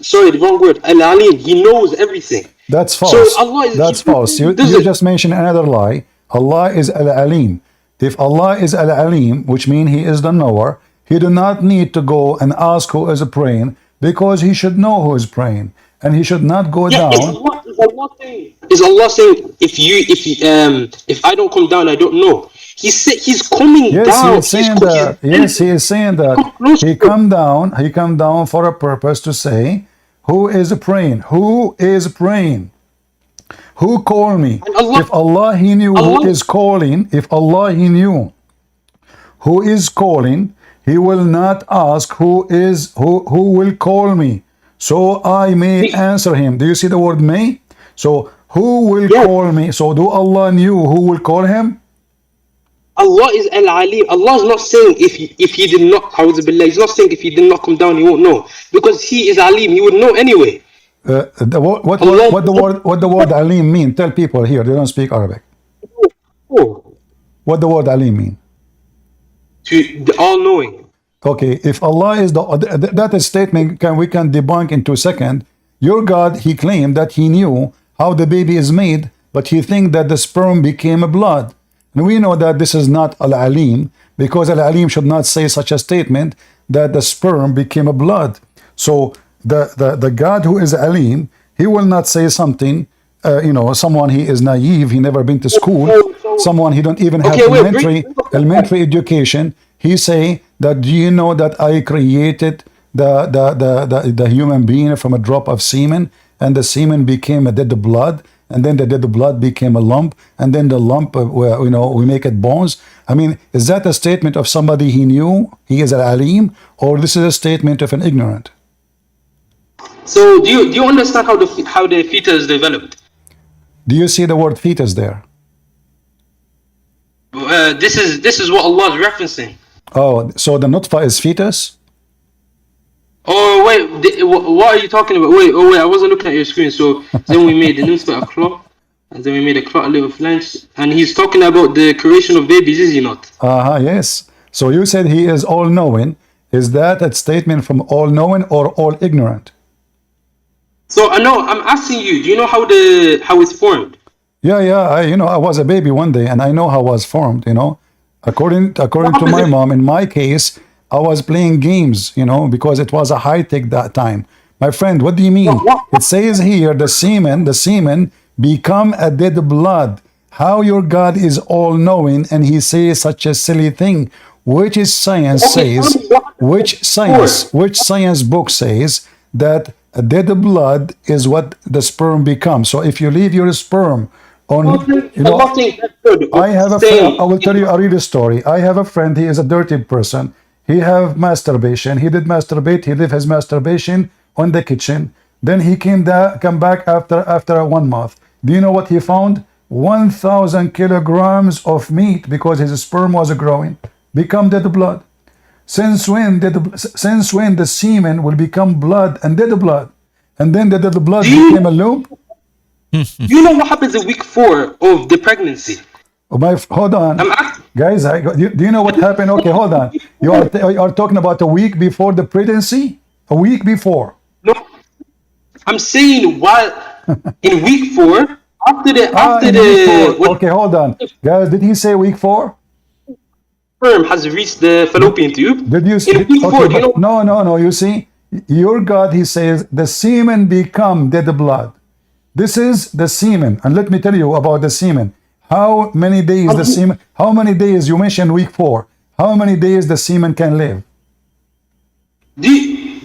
Sorry, the wrong word. Al-Alim. He knows everything. That's false. So Allah is, That's false. You just mentioned another lie. Allah is Al-Alim. If Allah is Al-Alim, which means He is the knower, He do not need to go and ask who is praying, because He should know who is praying, and He should not go down. Is Allah saying if I don't come down, I don't know? He's coming Yes, he down. is saying that. Yes, he is saying that. He come down. He come down for a purpose to say, who is praying? Who is praying? Who called me? If Allah he knew who is calling, if Allah he knew who is calling, he will not ask who will call me, so I may answer him. Do you see the word may? So who will call me? So do Allah knew who will call him? Allah is Al-Alim. Allah is not saying if he did not, He's not saying if he did not come down, he won't know. Because he is Alim, he would know anyway. What the word Alim mean? Tell people here, they don't speak Arabic. Oh. What the word Alim mean? To the all-knowing. Okay, if Allah is that is statement we can debunk in 2 seconds. Your God, he claimed that he knew how the baby is made, but he think that the sperm became a blood. And we know that this is not Al-Alim, because Al-Alim should not say such a statement that the sperm became a blood. So the God who is Alim, he will not say something, someone he is naive, he never been to school, someone he don't even have elementary education. He say that, do you know that I created the human being from a drop of semen, and the semen became a dead blood, and then the dead blood became a lump, and then the lump, we make it bones. I mean, is that a statement of somebody he knew, he is an alim, or this is a statement of an ignorant? So do you understand how the fetus developed? Do you see the word fetus there? This is what Allah is referencing. Oh, so the nutfa is fetus? Oh wait, what are you talking about? Wait, I wasn't looking at your screen. So then we made the nutfa a clot, and then we made a clot a little flange, and he's talking about the creation of babies, is he not? Yes. So you said he is all-knowing. Is that a statement from all-knowing or all-ignorant? So I know, I'm asking you, do you know how it's formed? Yeah, I was a baby one day, and I know how it was formed, According to my mom, in my case, I was playing games, because it was a high-tech that time. My friend, what do you mean? It says here, the semen become a dead blood. How your God is all-knowing, and he says such a silly thing, which is science says, which science book says that a dead blood is what the sperm becomes. So if you leave your sperm on, I have a friend, I will tell you, I'll read a story. I have a friend, he is a dirty person. He have masturbation. He did masturbate. He did his masturbation on the kitchen. Then he come back after 1 month. Do you know what he found? 1,000 kilograms of meat, because his sperm was growing, become dead blood. Since when the semen will become blood and dead blood, and then the dead blood became a lump? You know what happens in week 4 of the pregnancy? Hold on, guys. Do you know what happened? Okay, hold on. You are talking about a week before the pregnancy? A week before? No, I'm saying while in week 4 Okay, hold on, guys. Did he say week 4? Sperm has reached the fallopian tube. Did you? No. You see, your God, he says, the semen become dead blood. This is the semen, and let me tell you about the semen. How many days the semen? How many days you mentioned week 4? How many days the semen can live?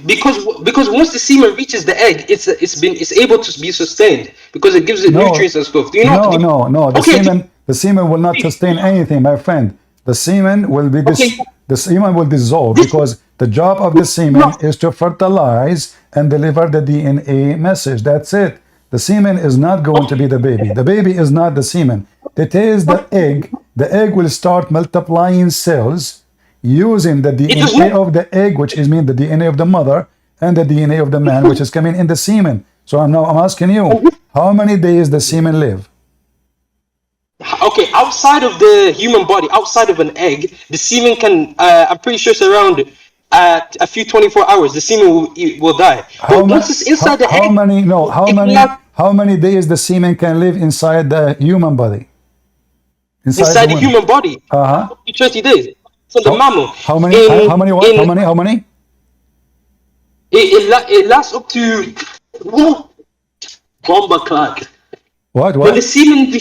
Because once the semen reaches the egg, it's able to be sustained because it gives it nutrients and stuff. Do you know? No. The semen will not sustain anything, my friend. The semen will be the semen will dissolve, because the job of the semen is to fertilize and deliver the DNA message. That's it. The semen is not going to be the baby. The baby is not the semen. It is the egg. The egg will start multiplying cells using the DNA of the egg, which is the DNA of the mother, and the DNA of the man, which is coming in the semen. So I'm asking you, how many days the semen live? Okay, outside of the human body, outside of an egg, the semen can, I'm pretty sure it's around a few 24 hours, the semen will die. But once it's inside the egg... How many days the semen can live inside the human body? Inside the human body? 20 days. So the mammal. How many? It lasts up to... Bomba clock. What? When the semen in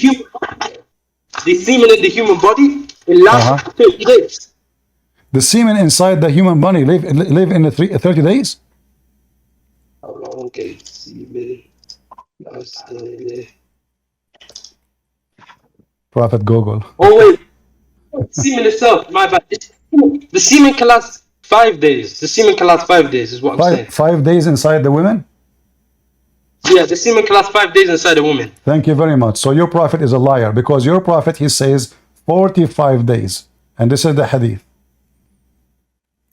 the human body, It lasts for 30 days. The semen inside the human body live in the 30 days? How long can semen last? Prophet Google. Oh wait, semen itself. My bad. The semen can last 5 days. The semen can last 5 days. Is what I'm saying. 5 days inside the women? Yeah, the semen can last 5 days inside a woman. Thank you very much. So your prophet is a liar, because your prophet, he says 45 days. And this is the hadith.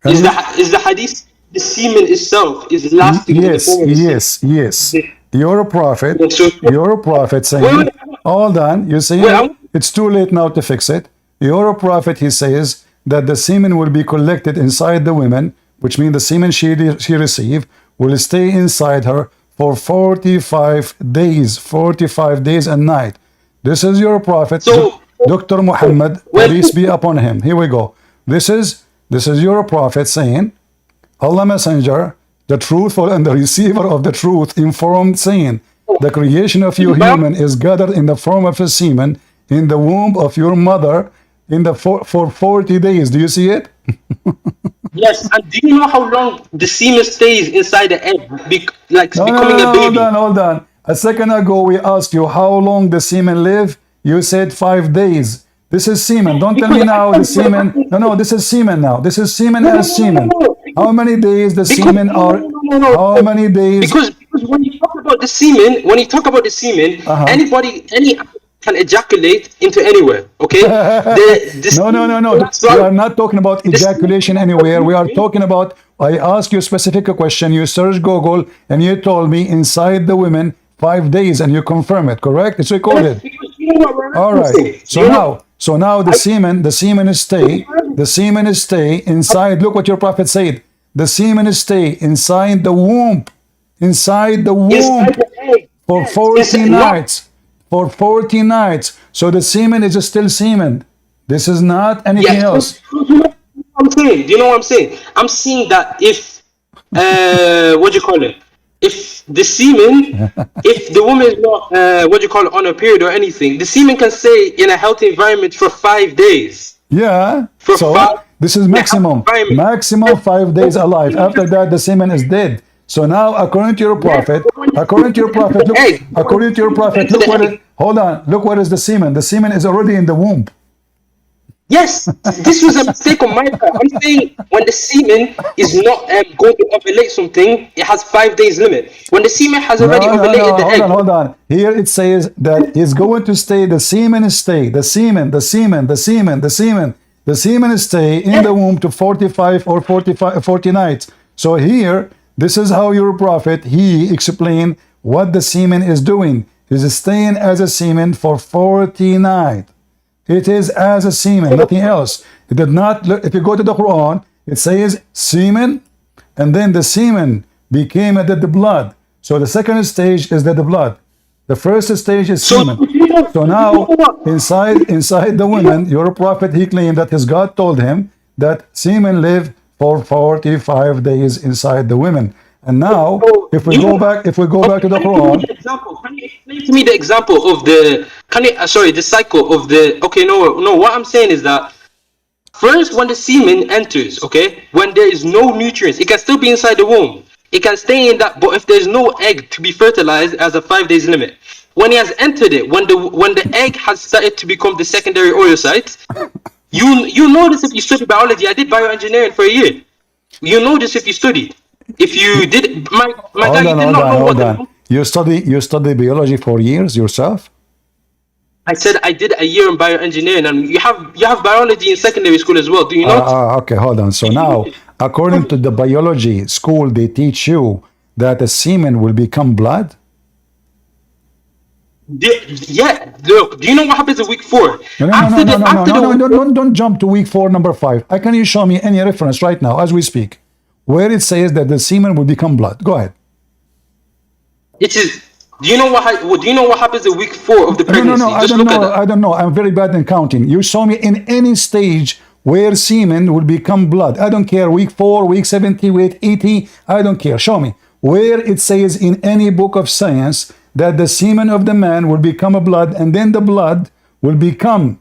Is the hadith, the semen itself is lasting in the form of yes. Your prophet saying, hold on, you see, it's too late now to fix it. Your prophet, he says that the semen will be collected inside the women, which means the semen she received will stay inside her for 45 days and night. This is your prophet, so, Dr. Muhammad, peace be upon him. Here we go. This is your prophet saying, Allah Messenger, the truthful and the receiver of the truth, informed, saying, the creation of you human is gathered in the form of a semen in the womb of your mother for 40 days. Do you see it? Yes, and do you know how long the semen stays inside the egg, becoming a baby? Hold on. A second ago, we asked you how long the semen live. You said 5 days. This is semen. Don't tell me now the semen. No, this is semen now. This is semen as semen. How many days the semen are? How many days? Because when you talk about the semen, anybody can ejaculate into anywhere. Okay? No. We are not talking about ejaculation anywhere. We are talking about. I asked you a specific question. You search Google and you told me inside the women 5 days, and you confirm it. Correct? It's recorded. All right. So now the semen is stay inside. Look what your prophet said. The semen is stay inside the womb, for 40 nights. For 40 nights. So the semen is still semen. This is not anything else. Do you know what I'm saying? I'm saying that if if the semen, if the woman is not on a period or anything, the semen can stay in a healthy environment for 5 days. Yeah. This is maximum 5 days alive. After that, the semen is dead. So now, according to your prophet, look what is the semen. The semen is already in the womb. Yes, this was a mistake on my part. I'm saying when the semen is not going to ovulate something, it has 5 days limit. When the semen has already ovulated the egg. Hold on. Here it says that it's going to stay, the semen stay in the womb to 45 or 40 nights. So here, this is how your prophet, he explained what the semen is doing. Is staying as a semen for 40 nights. It is as a semen, nothing else. It did not. If you go to the Quran, it says semen, and then the semen became a dead blood. So the second stage is dead blood. The first stage is semen. So now, inside the women, your prophet, he claimed that his God told him that semen live for 45 days inside the women. And now, if we go back to the Quran. Can you explain to me the example of the cycle of the? Okay, no. What I'm saying is that first, when the semen enters, okay, when there is no nutrients, it can still be inside the womb. It can stay in that, but if there's no egg to be fertilized, as a 5 days limit. When he has entered it, when the egg has started to become the secondary oocyte, you know this if you study biology. I did bioengineering for a year. You know this if you studied. If you did, my guy, you did not know what. You study biology for years yourself? I said I did a year in bioengineering, and you have biology in secondary school as well. Do you not? Okay, hold on. So now, according to the biology school, they teach you that the semen will become blood? Yeah. Look, do you know what happens in week 4? No, don't jump to week 4, number 5. Can you show me any reference right now, as we speak, where it says that the semen will become blood? Go ahead. It is. Do you know what happens in week 4 of the pregnancy? No, I don't know. I'm very bad in counting. You show me in any stage where semen will become blood. I don't care. Week 4, week 70, week 80. I don't care. Show me where it says in any book of science that the semen of the man will become a blood, and then the blood will become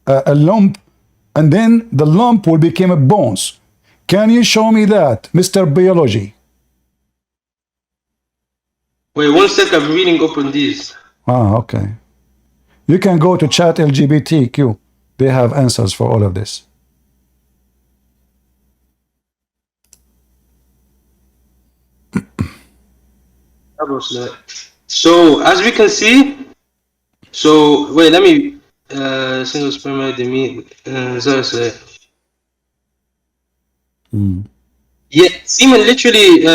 a lump and then the lump will become a bones. Can you show me that, Mr. Biology? Wait, one sec. I'm reading up on these. Ah, okay. You can go to chat LGBTQ. They have answers for all of this. So as we can see, so wait, let me single spermatomeat. Yeah, semen literally.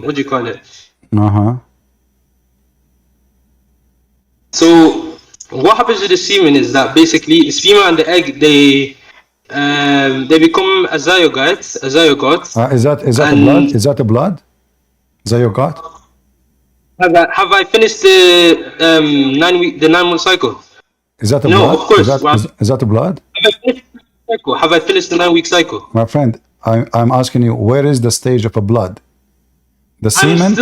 What do you call it? So what happens with the semen is that basically the sperm and the egg they become a zygote. Is that a blood? Is that a blood? Zygote? Have I finished the 9 month cycle? Is that a No, blood? of course. Is that a blood? Have I finished the 9 week cycle? My friend, I'm asking you, where is the stage of a blood? The semen,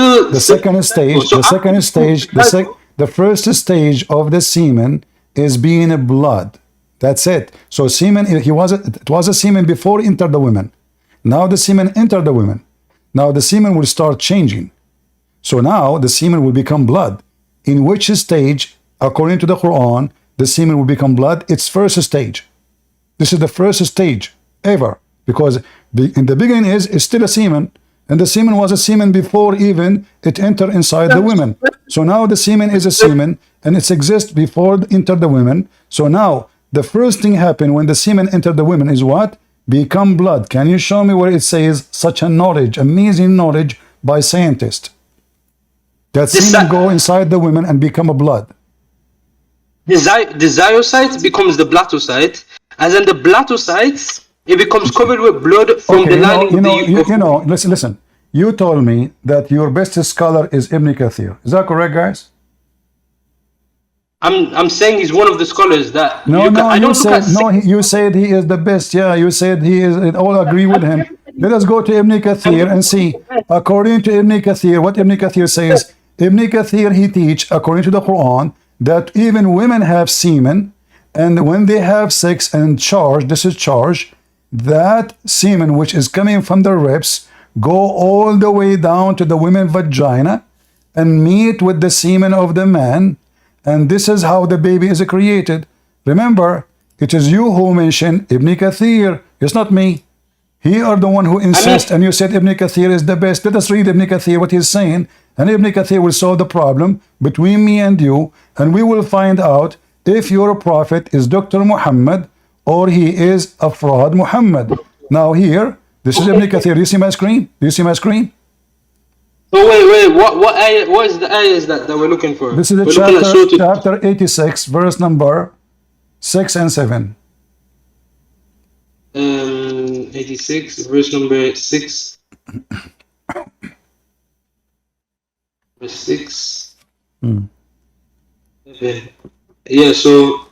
the first stage of the semen is being a blood. That's it. So semen, it was a semen before it entered the women. Now the semen entered the women. Now the semen will start changing. So now the semen will become blood. In which stage, according to the Quran, the semen will become blood? It's first stage. This is the first stage ever. Because in the beginning it's still a semen. And the semen was a semen before even it entered inside the women. So now the semen is a semen and it exists before it entered the women. So now the first thing happened when the semen entered the women is what? Become blood. Can you show me where it says such a knowledge, amazing knowledge by scientists? That semen go inside the women and become a blood. The zygocyte becomes the blatocyte, and then the blatocytes, it becomes covered with blood from the lining of the listen. You told me that your best scholar is Ibn Kathir. Is that correct, guys? I'm saying he's one of the scholars that you said he is the best. Yeah, you said he is, and all agree with him. Let us go to Ibn Kathir and see. According to Ibn Kathir, what Ibn Kathir says, Ibn Kathir, he teach, according to the Quran, that even women have semen, and when they have sex and charge, this is charge, that semen which is coming from the ribs go all the way down to the women's vagina and meet with the semen of the man, and this is how the baby is created. Remember, it is you who mentioned Ibn Kathir. It's not me. He are the one who insists, and you said Ibn Kathir is the best. Let us read Ibn Kathir, what he's saying, and Ibn Kathir will solve the problem between me and you, and we will find out if your prophet is Dr. Muhammad or he is a fraud Muhammad. Now here, this is Ibn Kathir. Do you see my screen? Do you see my screen? So wait, what is the ayahs that we're looking for? This is the chapter 86, verse number 6 and 7. 86, verse number 6. Verse 6. 7. Yeah, so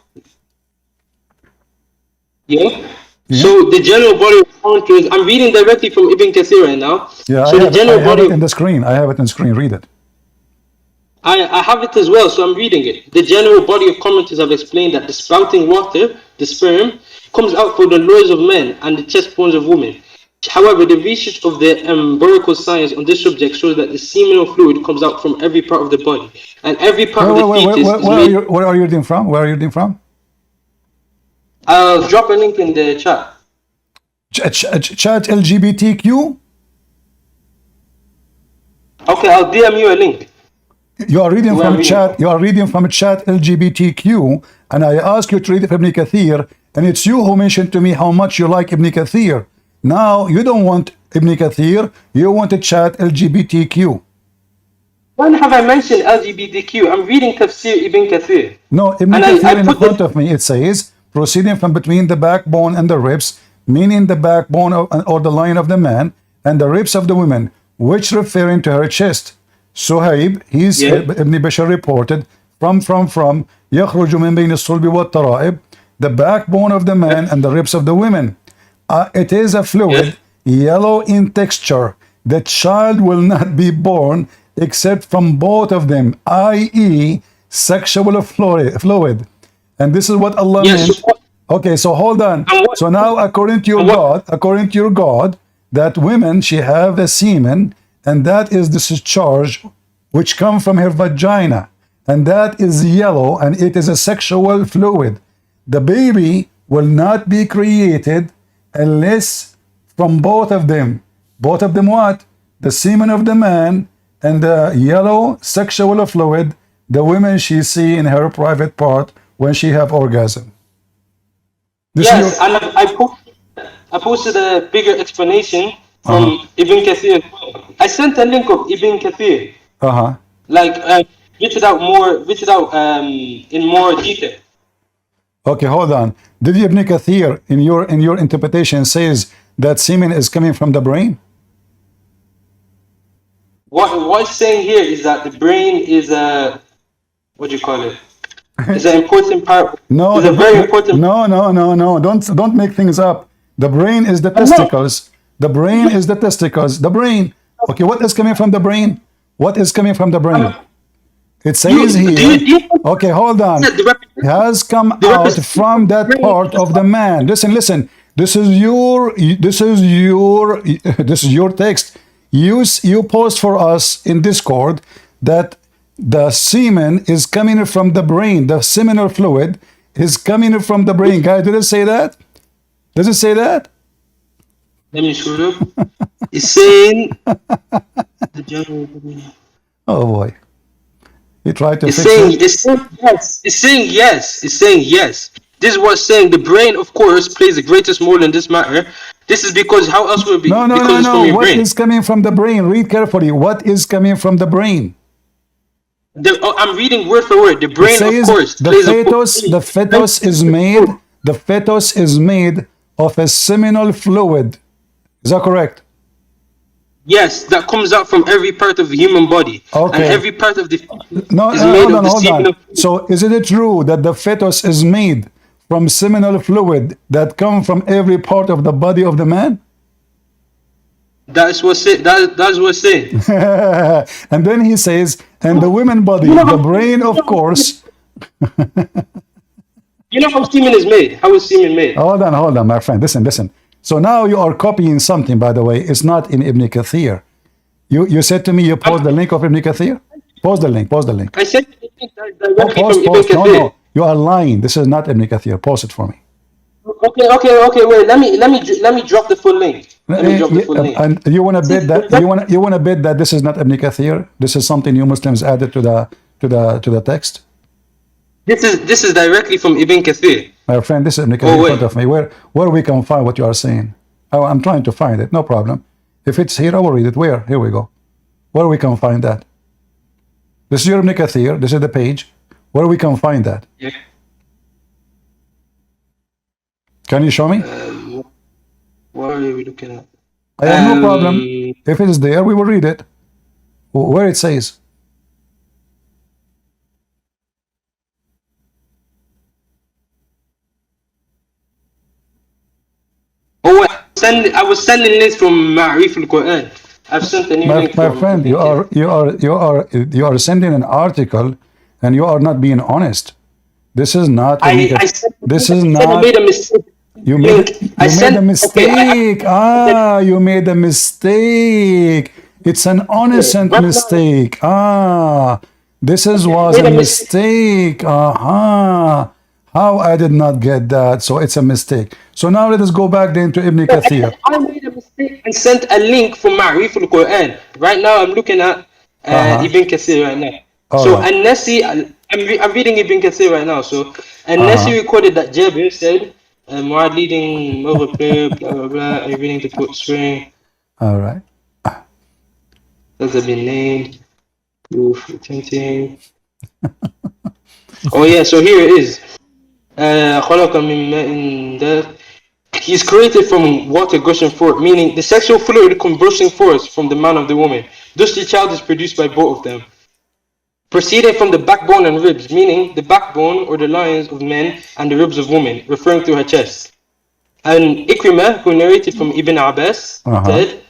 so the general body of countries, I'm reading directly from Ibn Kathir right now. Yeah, so I have it in the screen. I have it in screen. Read it. I have it as well, so I'm reading it. The general body of commentators have explained that the sprouting water, the sperm, comes out from the loins of men and the chest bones of women. However, the research of the empirical science on this subject shows that the seminal fluid comes out from every part of the body, and every part of the fetus where are you reading from? Where are you reading from? I'll drop a link in the chat. Chat LGBTQ? Okay, I'll DM you a link. You are reading from chat. You are reading from chat LGBTQ, and I ask you to read Ibn Kathir, and it's you who mentioned to me how much you like Ibn Kathir. Now you don't want Ibn Kathir. You want a chat LGBTQ. When have I mentioned LGBTQ? I'm reading Tafsir Ibn Kathir. No, Ibn Kathir in front of me. It says proceeding from between the backbone and the ribs, meaning the backbone or the line of the man, and the ribs of the woman, which referring to her chest. Suhaib, Ibn Bashar reported from يخرج من بين الصلب والترائب, the backbone of the man and the ribs of the women. It is a fluid, yellow in texture. The child will not be born except from both of them, i.e. sexual fluid. And this is what Allah meant. Okay, so hold on. And what? So now, And what? according to your God, that women she have a semen, and that is discharge, which come from her vagina, and that is yellow, and it is a sexual fluid. The baby will not be created unless from both of them. Both of them what? The semen of the man and the yellow sexual fluid, the women she see in her private part when she have orgasm. This is your Yes, and I posted a bigger explanation uh-huh. from Ibn Kathir. I sent a link of Ibn Kathir, Uh-huh. like written out in more detail. Okay, hold on. Did Ibn Kathir in your interpretation says that semen is coming from the brain? What it's saying here is that the brain is a, what do you call it? It's an important part. No, It's a very important. no. Don't make things up. The brain is the But no, testicles. The brain is the testicles. The brain. Okay, what is coming from the brain? What is coming from the brain? It says here. do you Okay, hold on. the Has come the out representation from of the that brain part is of the man. Listen. This is your text. You post for us in Discord that the semen is coming from the brain. The seminal fluid is coming from the brain. Guys, did it say that? Does it say that? let me show you. It's saying Oh boy, he tried to it's fix saying it. it's saying yes. It's saying yes. It's saying yes. This is what's saying the brain, of course, plays the greatest role in this matter. This is because how else would it be? Because it's from No. your What brain. is coming from the brain? Read carefully. What is coming from the brain? I'm reading word for word. The It brain, of says course, plays a the fetus is made, of a seminal fluid. Is that correct? yes, that comes out from every part of the human body, and Okay. every part of the No, is made of the hold semen on. of. So is it true that the fetus is made from seminal fluid that come from every part of the body of the man? That's what's it. That's what's saying. And then he says, and the women You body, know the how brain, of course. you know how semen is made. How is semen made? Hold on, my friend. Listen. So now you are copying something, by the way. It's not in Ibn Kathir. You said to me you post the link of Ibn Kathir? Post the link. I said it directly from Ibn Post. Kathir. You are lying. This is not Ibn Kathir. Post it for me. Okay. Wait, let me drop the full link. Let me drop the full link. And you want to bet that you want to bet that this is not Ibn Kathir? This is something you Muslims added to the text? This is directly from Ibn Kathir. My friend, this is Ibn Oh Kathir in front wait, of me. Where we can find what you are saying? Oh, I'm trying to find it. No problem. If it's here, I will read it. Where? Here we go. Where we can find that? This is your Ibn Kathir. This is the page. Where we can find that? yeah. Can you show me? What are we looking at? I have no problem. If it is there, we will read it. Where it says. Oh wait, I was sending links from Ma'arif al-Quran. I've sent a new link My from friend, Ibn Kathir. you are sending an article, and you are not being honest. This is not. I said This is I not. made a mistake. You made a mistake. You made a mistake. It's an innocent Right now, mistake. This was made a a mistake. mistake. How I did not get that. So it's a mistake. So now let us go back then to Ibn Kathir. I made a mistake and sent a link from Ma'arif al-Quran. Right now, I'm looking at Ibn Kathir right now. All So right. An-Nasi, I'm reading Ibn Kathir right now. So An-Nasi recorded that Jabir said, Muad leading over prayer, blah blah blah. Are you reading the quote string? All right. Those have been named. Oof, tempting. Oh yeah, so here it is. خلق من ماء دافق. He's created from water gushing forth, meaning the sexual fluid conversing forth from the man of the woman. Thus the child is produced by both of them. Proceeding from the backbone and ribs, meaning the backbone or the loins of men and the ribs of women, referring to her chest. And Ikrimah, who narrated from Ibn Abbas, said,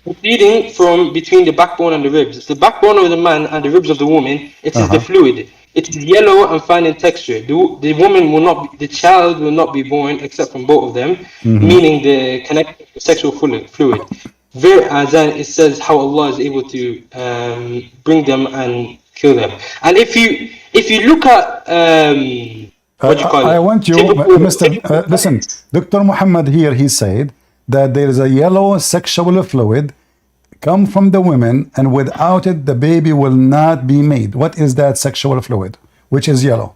proceeding from between the backbone and the ribs. The backbone of the man and the ribs of the woman, it is the fluid. It is yellow and fine in texture. The woman will not be, the child will not be born except from both of them, meaning the connected sexual fluid. Whereas then it says how Allah is able to bring them and kill them. And if you look at what do you call I it? want you, Typical, Mr. Listen, Dr. Muhammad here, he said that there is a yellow sexual fluid come from the women, and without it, the baby will not be made. What is that sexual fluid, which is yellow?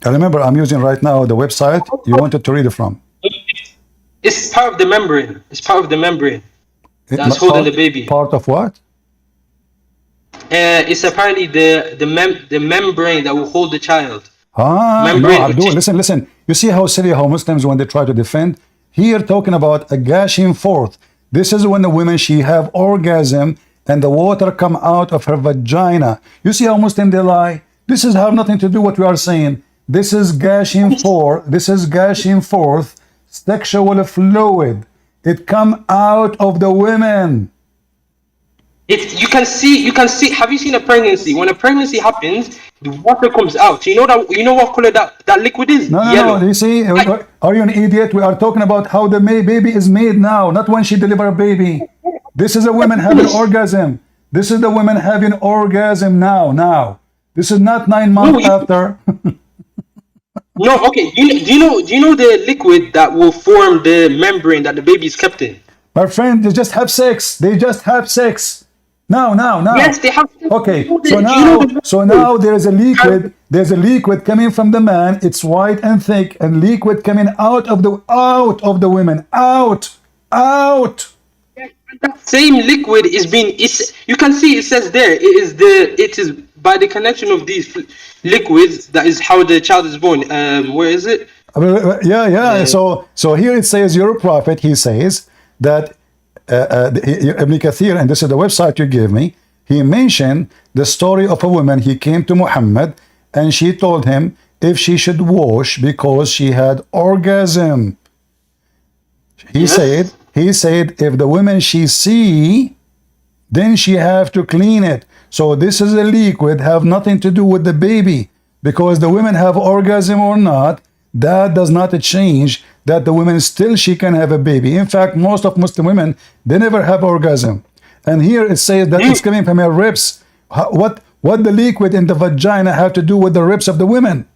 I remember I'm using right now the website you wanted to read it from. It's part of the membrane. It's part of the membrane that's holding the baby. Part of what? It's apparently the membrane that will hold the child. No, Membrane. Abdul, listen. You see how silly how Muslims, when they try to defend, here talking about a gushing forth. This is when the women, she have orgasm and the water come out of her vagina. You see how Muslim they lie? This is have nothing to do what we are saying. This is gushing forth. This is gushing forth sexual fluid. It come out of the women. You can see. Have you seen a pregnancy? When a pregnancy happens, the water comes out. You know what color that liquid is? Yellow. No. You see, are you an idiot? We are talking about how the baby is made now, not when she deliver a baby. This is a woman having orgasm. This is the woman having orgasm now. This is not 9 months after. No, okay. Do you know the liquid that will form the membrane that the baby is kept in? My friend, they just have sex. Now. Yes, they have. Okay, so Do now there is a liquid. There's a liquid coming from the man. It's white and thick, and liquid coming out of the women. Out. that same liquid is being. You can see it says there. It is by the connection of these liquids that is how the child is born. Where is it? Yeah. So here it says, your prophet. He says that. Ibn Kathir, and this is the website you gave me, he mentioned the story of a woman. He came to Muhammad and she told him if she should wash because she had orgasm. He said if the woman she see, then she have to clean it. So this is a liquid, have nothing to do with the baby, because the women have orgasm or not, that does not change that the women still she can have a baby. In fact, most of Muslim women, they never have orgasm. And here it says that it's coming from her ribs. What the liquid in the vagina have to do with the ribs of the women?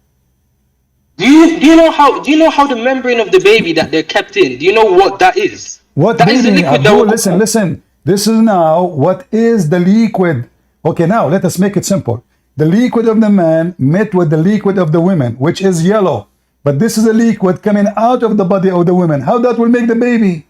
Do you know how the membrane of the baby that they're kept in? Do you know what that is? What that baby? is the liquid Abdul, listen. This is now what is the liquid. Okay, now let us make it simple. The liquid of the man met with the liquid of the women, which is yellow. But this is a liquid coming out of the body of the women. How that will make the baby?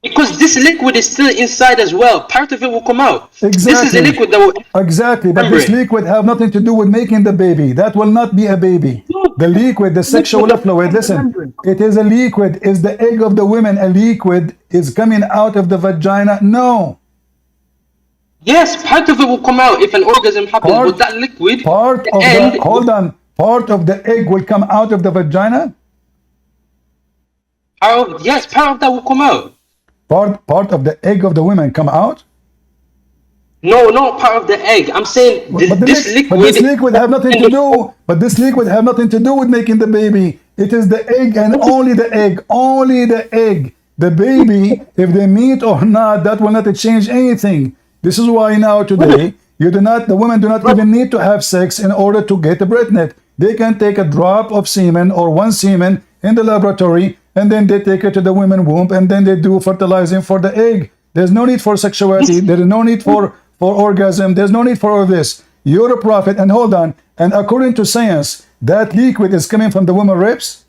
Because this liquid is still inside as well. Part of it will come out. Exactly. This is the liquid that will... Exactly. But this liquid have nothing to do with making the baby. That will not be a baby. The liquid, the sexual fluid, listen, it is a liquid. Is the egg of the women a liquid is coming out of the vagina? No. Yes, part of it will come out if an orgasm happens. But that liquid... Part of the egg will come out of the vagina? Yes, part of that will come out. Part of the egg of the women come out? No, not part of the egg. I'm saying this liquid... But this liquid have nothing to do... But this liquid have nothing to do with making the baby. It is the egg and only the egg. Only the egg. The baby, if they meet or not, that will not change anything. This is why now today, the women do not even need to have sex in order to get a pregnant. They can take a drop of semen or one semen in the laboratory, and then they take it to the women's womb, and then they do fertilizing for the egg. There's no need for sexuality. There is no need for orgasm. There's no need for all this. You're a prophet, and hold on. And according to science, that liquid is coming from the woman's ribs?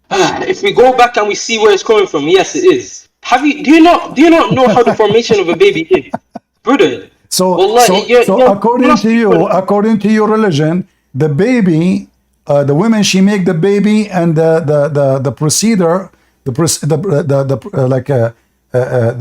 If we go back and we see where it's coming from, yes, it is. Do you not know how the formation of a baby is, brother? So according to your religion, the baby, the women she make the baby, and the procedure, the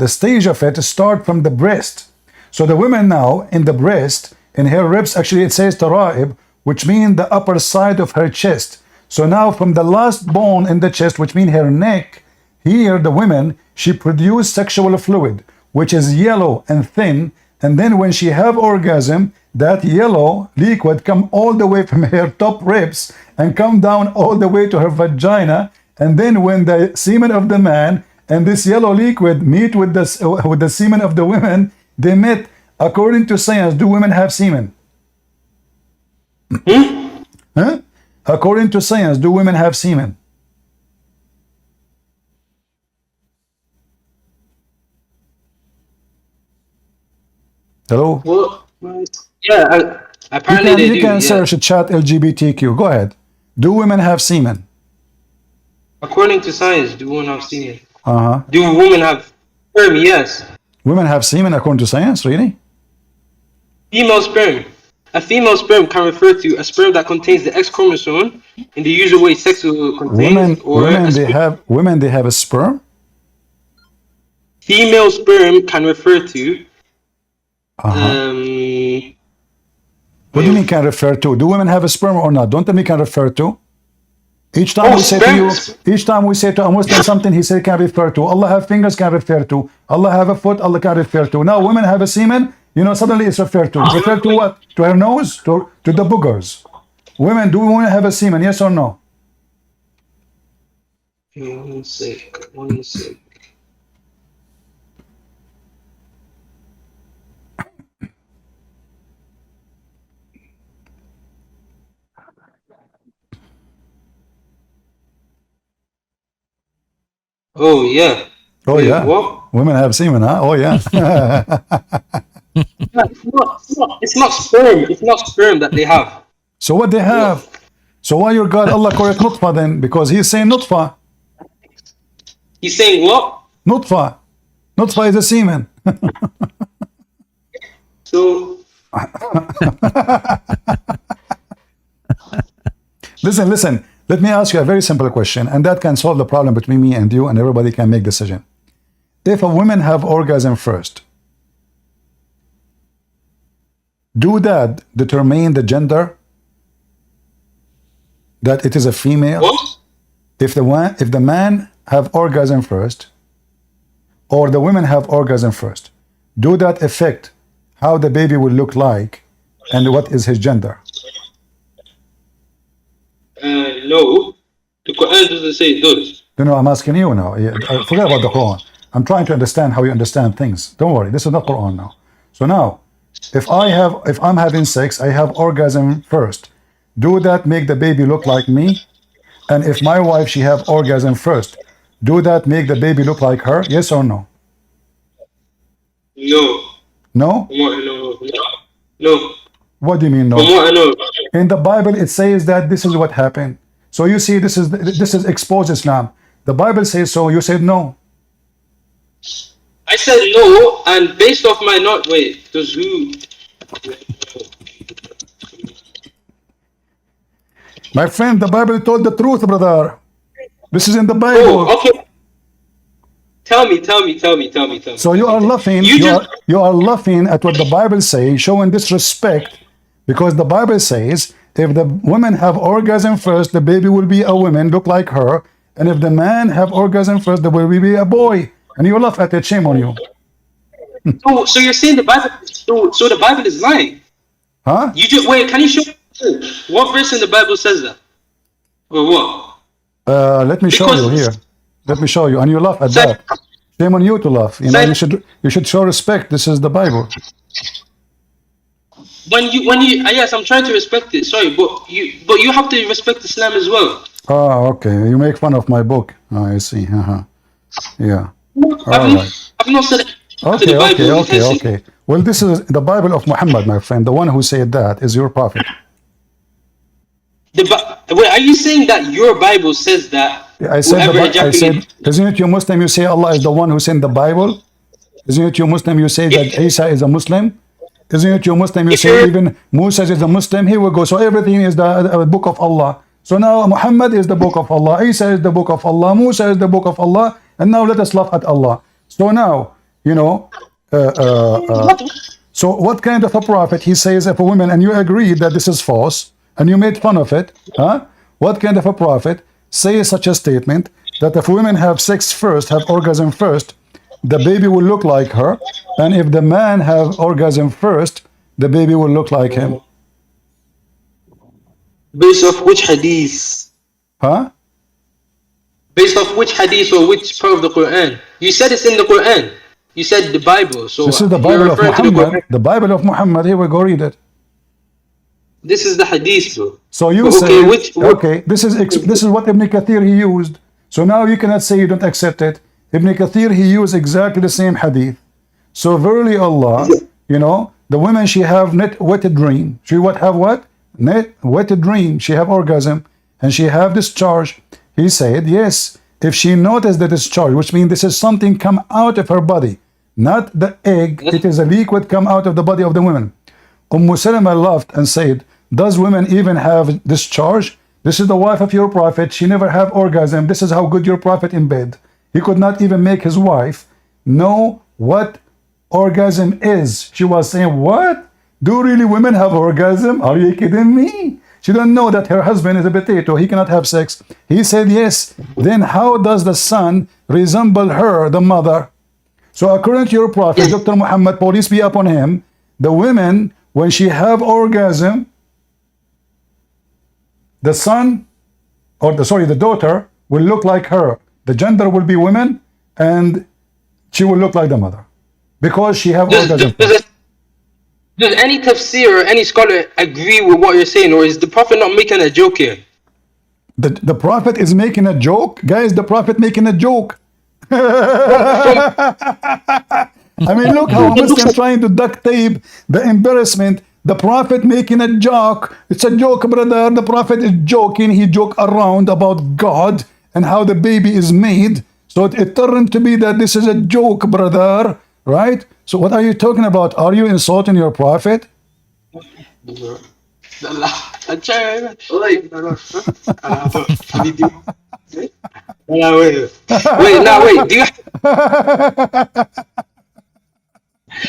stage of it start from the breast. So the women now in the breast, in her ribs, actually it says tara'ib, which means the upper side of her chest. So now from the last bone in the chest, which means her neck, here the women, she produce sexual fluid, which is yellow and thin. And then when she have orgasm, that yellow liquid come all the way from her top ribs and come down all the way to her vagina. And then when the semen of the man and this yellow liquid meet with the semen of the women, they met. According to science, do women have semen? Huh? According to science, do women have semen? Hello? Well, yeah, apparently they do. You can Yeah. search chat LGBTQ. Go ahead. Do women have semen? According to science, do women have semen? Uh-huh. Do women have sperm? Yes. Women have semen according to science, really? Female sperm. A female sperm can refer to a sperm that contains the X chromosome in the usual way sex contains, Women they have a sperm? female sperm can refer to. Uh-huh. What do you mean can refer to? Do women have a sperm or not? Don't tell me can refer to. Each time we say to you, each time we say to a Muslim something, he say can refer to. Allah have fingers, can refer to. Allah have a foot, Allah can refer to. Now women have a semen, suddenly it's referred to. Refer to what? To her nose? To the boogers. Women, do women have a semen? Yes or no? One sec. Oh yeah. Oh Wait, yeah. what? Women have semen, huh? Oh yeah. It's not sperm. It's not sperm that they have. So what they have? So why your God Allah correct nutfa then? Because he's saying nutfa. He's saying what? Nutfa. Nutfa is a semen. So Listen. Let me ask you a very simple question, and that can solve the problem between me and you, and everybody can make decision. If a woman have orgasm first, do that determine the gender? That it is a female? what? If the man have orgasm first, or the women have orgasm first, do that affect how the baby will look like, and what is his gender? No. The Quran doesn't say it does. I'm asking you now. Forget about the Quran. I'm trying to understand how you understand things. Don't worry, this is not Quran now. So now, if I'm having sex, I have orgasm first. Do that make the baby look like me? And if my wife, she have orgasm first, do that make the baby look like her? Yes or no? No. No? No. What do you mean no? From what I know. In the Bible, it says that this is what happened. So you see, this is exposed Islam. The Bible says so. You said no. I said no, and based off my not wait, does who? My friend, the Bible told the truth, brother. This is in the Bible. Oh, okay. Tell me. So you are laughing. You are laughing at what the Bible says, showing disrespect, because the Bible says if the women have orgasm first, the baby will be a woman, look like her, and if the man have orgasm first, the baby will be a boy. And you laugh at it. Shame on you. So you're saying the Bible? So the Bible is lying? Huh? You just wait. Can you show what verse in the Bible says that, or what? Let me show you here. Let me show you, and you laugh at that. Shame on you to laugh. You should show respect. This is the Bible. When you yes, I'm trying to respect it. Sorry, but you have to respect Islam as well. Oh, okay. You make fun of my book. Oh, I see. Yeah. I've not said it. Okay. Well, this is the Bible of Muhammad, my friend. The one who said that is your prophet. Wait, are you saying that your Bible says that? I said, isn't it you Muslim? You say Allah is the one who sent the Bible. Isn't it you Muslim? You say that Isa is a Muslim. Isn't it you Muslim? You say even Musa is a Muslim. Here we go. So everything is the book of Allah. So now Muhammad is the book of Allah. Isa is the book of Allah. Musa is the book of Allah. And now let us laugh at Allah. So now, so what kind of a prophet he says if a woman, and you agree that this is false, and you made fun of it, huh? What kind of a prophet says such a statement that if women have sex first, have orgasm first, the baby will look like her, and if the man have orgasm first, the baby will look like him? Based off which hadith? Huh? Based off which hadith or which part of the Quran? You said it's in the Quran. You said the Bible. So This is the you're Bible of referring to the Muhammad. Quran. The Bible of Muhammad. Here we go, read it. This is the hadith, bro. So you Okay, say, what? okay, this is what Ibn Kathir he used. So now you cannot say you don't accept it. Ibn Kathir he used exactly the same hadith. So verily Allah, you know, the women she have net wetted dream. She what have what? Net wetted dream. She have orgasm and she have discharge. He said, yes, if she noticed the discharge, which means this is something come out of her body, not the egg, it is a liquid come out of the body of the woman. Salama laughed and said, does women even have discharge? This is the wife of your prophet. She never have orgasm. This is how good your prophet in bed. He could not even make his wife know what orgasm is. She was saying, what? Do really women have orgasm? Are you kidding me? She don't know that her husband is a potato. He cannot have sex. He said, yes. Then how does the son resemble her, the mother? So according to your prophet, Dr. Muhammad, peace be upon him, the women, when she have orgasm, the son, or the daughter will look like her. The gender will be women, and she will look like the mother because she have orgasm. Does any tafsir or any scholar agree with what you're saying, or is the Prophet not making a joke here? The prophet is making a joke, guys. The prophet making a joke. I mean, look how a Muslim trying to duct tape the embarrassment. The prophet making a joke. It's a joke, brother. The prophet is joking. He joke around about God and how the baby is made. So it turned to be that this is a joke, brother. Right? So what are you talking about? Are you insulting your prophet? Wait, now wait. Do you?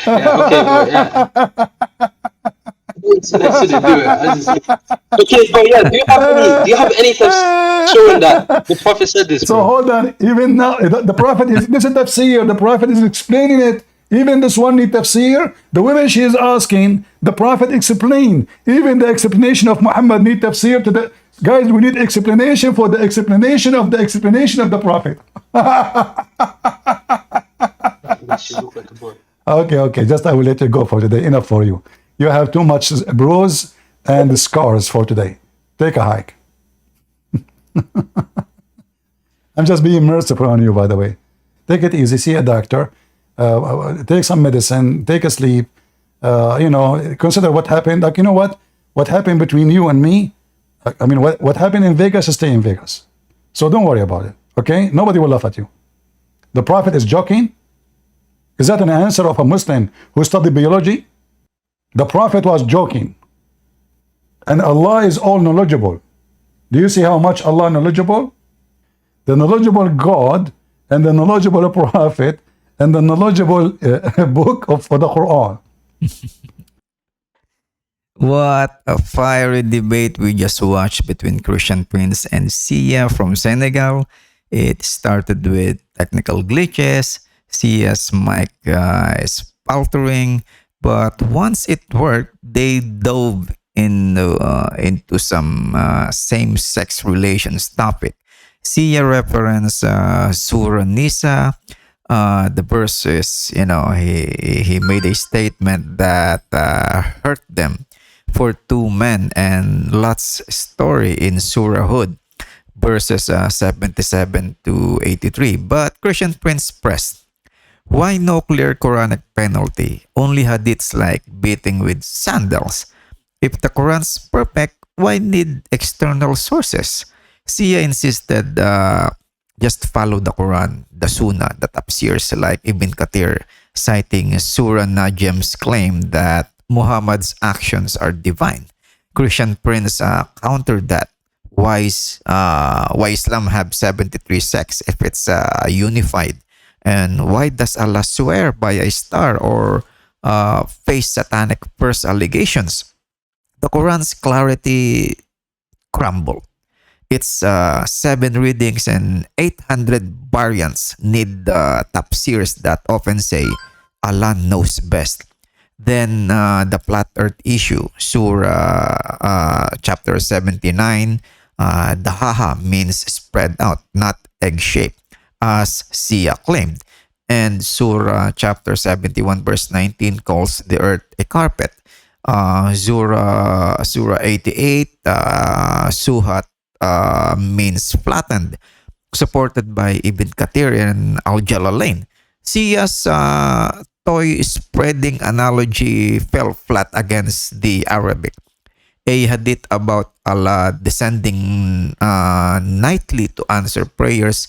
Yeah, okay, bro. Yeah. I shouldn't do it. Okay, but yeah. Do you have any tips showing that the Prophet said this, So bro? hold on. Even now, the prophet is this is tafsir. The prophet is explaining it. Even this one need tafsir. The women she is asking, the prophet explain. Even the explanation of Muhammad need tafsir to the guys. We need explanation for the explanation of the prophet. Okay. Just I will let you go for today. Enough for you. You have too much bruise and scars for today. Take a hike. I'm just being merciful on you, by the way. Take it easy. See a doctor. Take some medicine. Take a sleep. Consider what happened. Like, you know what? What happened between you and me? I mean, what happened in Vegas, stay in Vegas. So don't worry about it. Okay? Nobody will laugh at you. The prophet is joking. Is that an answer of a Muslim who studied biology? The prophet was joking. And Allah is all knowledgeable. Do you see how much Allah knowledgeable? The knowledgeable God and the knowledgeable prophet and the knowledgeable book of the Quran. What a fiery debate we just watched between Christian Prince and Sia from Senegal. It started with technical glitches. Sia's mic is faltering. But once it worked, they dove into some same-sex relations topic. Sia referenced Surah Nisa. The verse is, he made a statement that hurt them for two men, and Lot's story in Surah Hud, verses 77 to 83. But Christian Prince pressed, why no clear Quranic penalty? Only hadiths like beating with sandals. If the Quran's perfect, why need external sources? Sia insisted just follow the Quran, the Sunnah, the tafsirs like Ibn Kathir, citing Surah Najm's claim that Muhammad's actions are divine. Christian Prince countered that. Why Islam have 73 sects if it's unified? And why does Allah swear by a star or face satanic first allegations? The Quran's clarity crumbled. Its 7 readings and 800 variants need tafsirs that often say Allah knows best. Then the flat earth issue, Surah chapter 79, Dahaha means spread out, not egg shaped, as Sia claimed. And Surah chapter 71, verse 19 calls the earth a carpet. Surah 88, Suhat means flattened, supported by Ibn Kathir and Al Jalalain. Sia's toy spreading analogy fell flat against the Arabic. A hadith about Allah descending nightly to answer prayers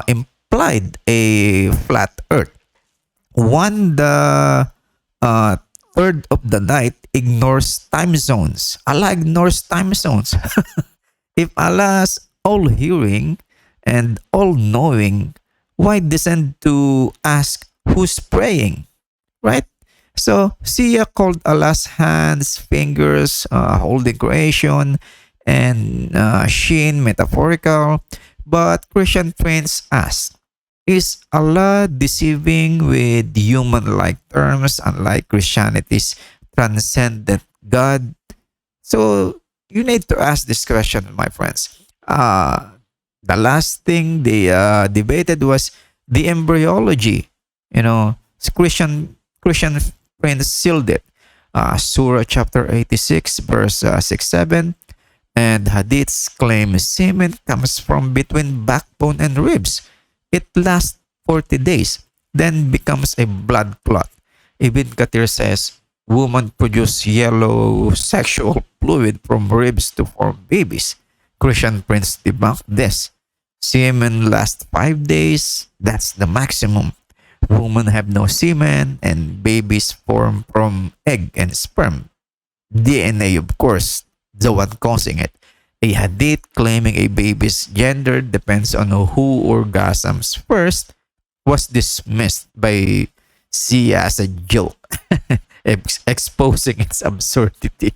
implied a flat earth. One, the uh, third of the night ignores time zones. Allah ignores time zones. If Allah's all hearing and all knowing, why descend to ask who's praying? Right? So, Sia called Allah's hands, fingers, holding creation, and Shin metaphorical. But Christian friends ask, is Allah deceiving with human-like terms, unlike Christianity's transcendent God? So, you need to ask this question, my friends. The last thing they debated was the embryology. Christian friends sealed it. Surah chapter 86, verse 6 7. And hadiths claim semen comes from between backbone and ribs. It lasts 40 days, then becomes a blood clot. Ibn Kathir says women produce yellow sexual fluid from ribs to form babies. Christian prince debunked this. Semen lasts 5 days. That's the maximum. Women have no semen and babies form from egg and sperm. DNA, of course, the one causing it. A hadith claiming a baby's gender depends on who orgasms first was dismissed by Sia as a joke, exposing its absurdity.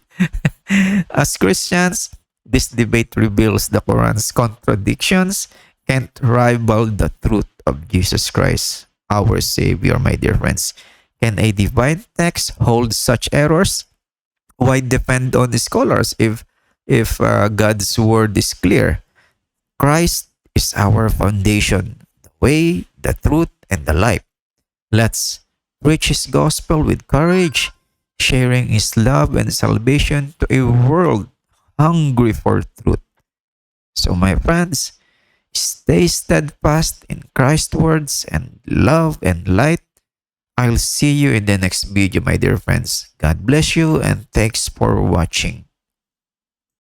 As Christians, this debate reveals the Quran's contradictions can't rival the truth of Jesus Christ, our Savior, my dear friends. Can a divine text hold such errors? Why depend on the scholars if God's word is clear? Christ is our foundation, the way, the truth, and the life. Let's preach His gospel with courage, sharing His love and salvation to a world hungry for truth. So, my friends, stay steadfast in Christ's words and love and light. I'll see you in the next video, my dear friends. God bless you and thanks for watching.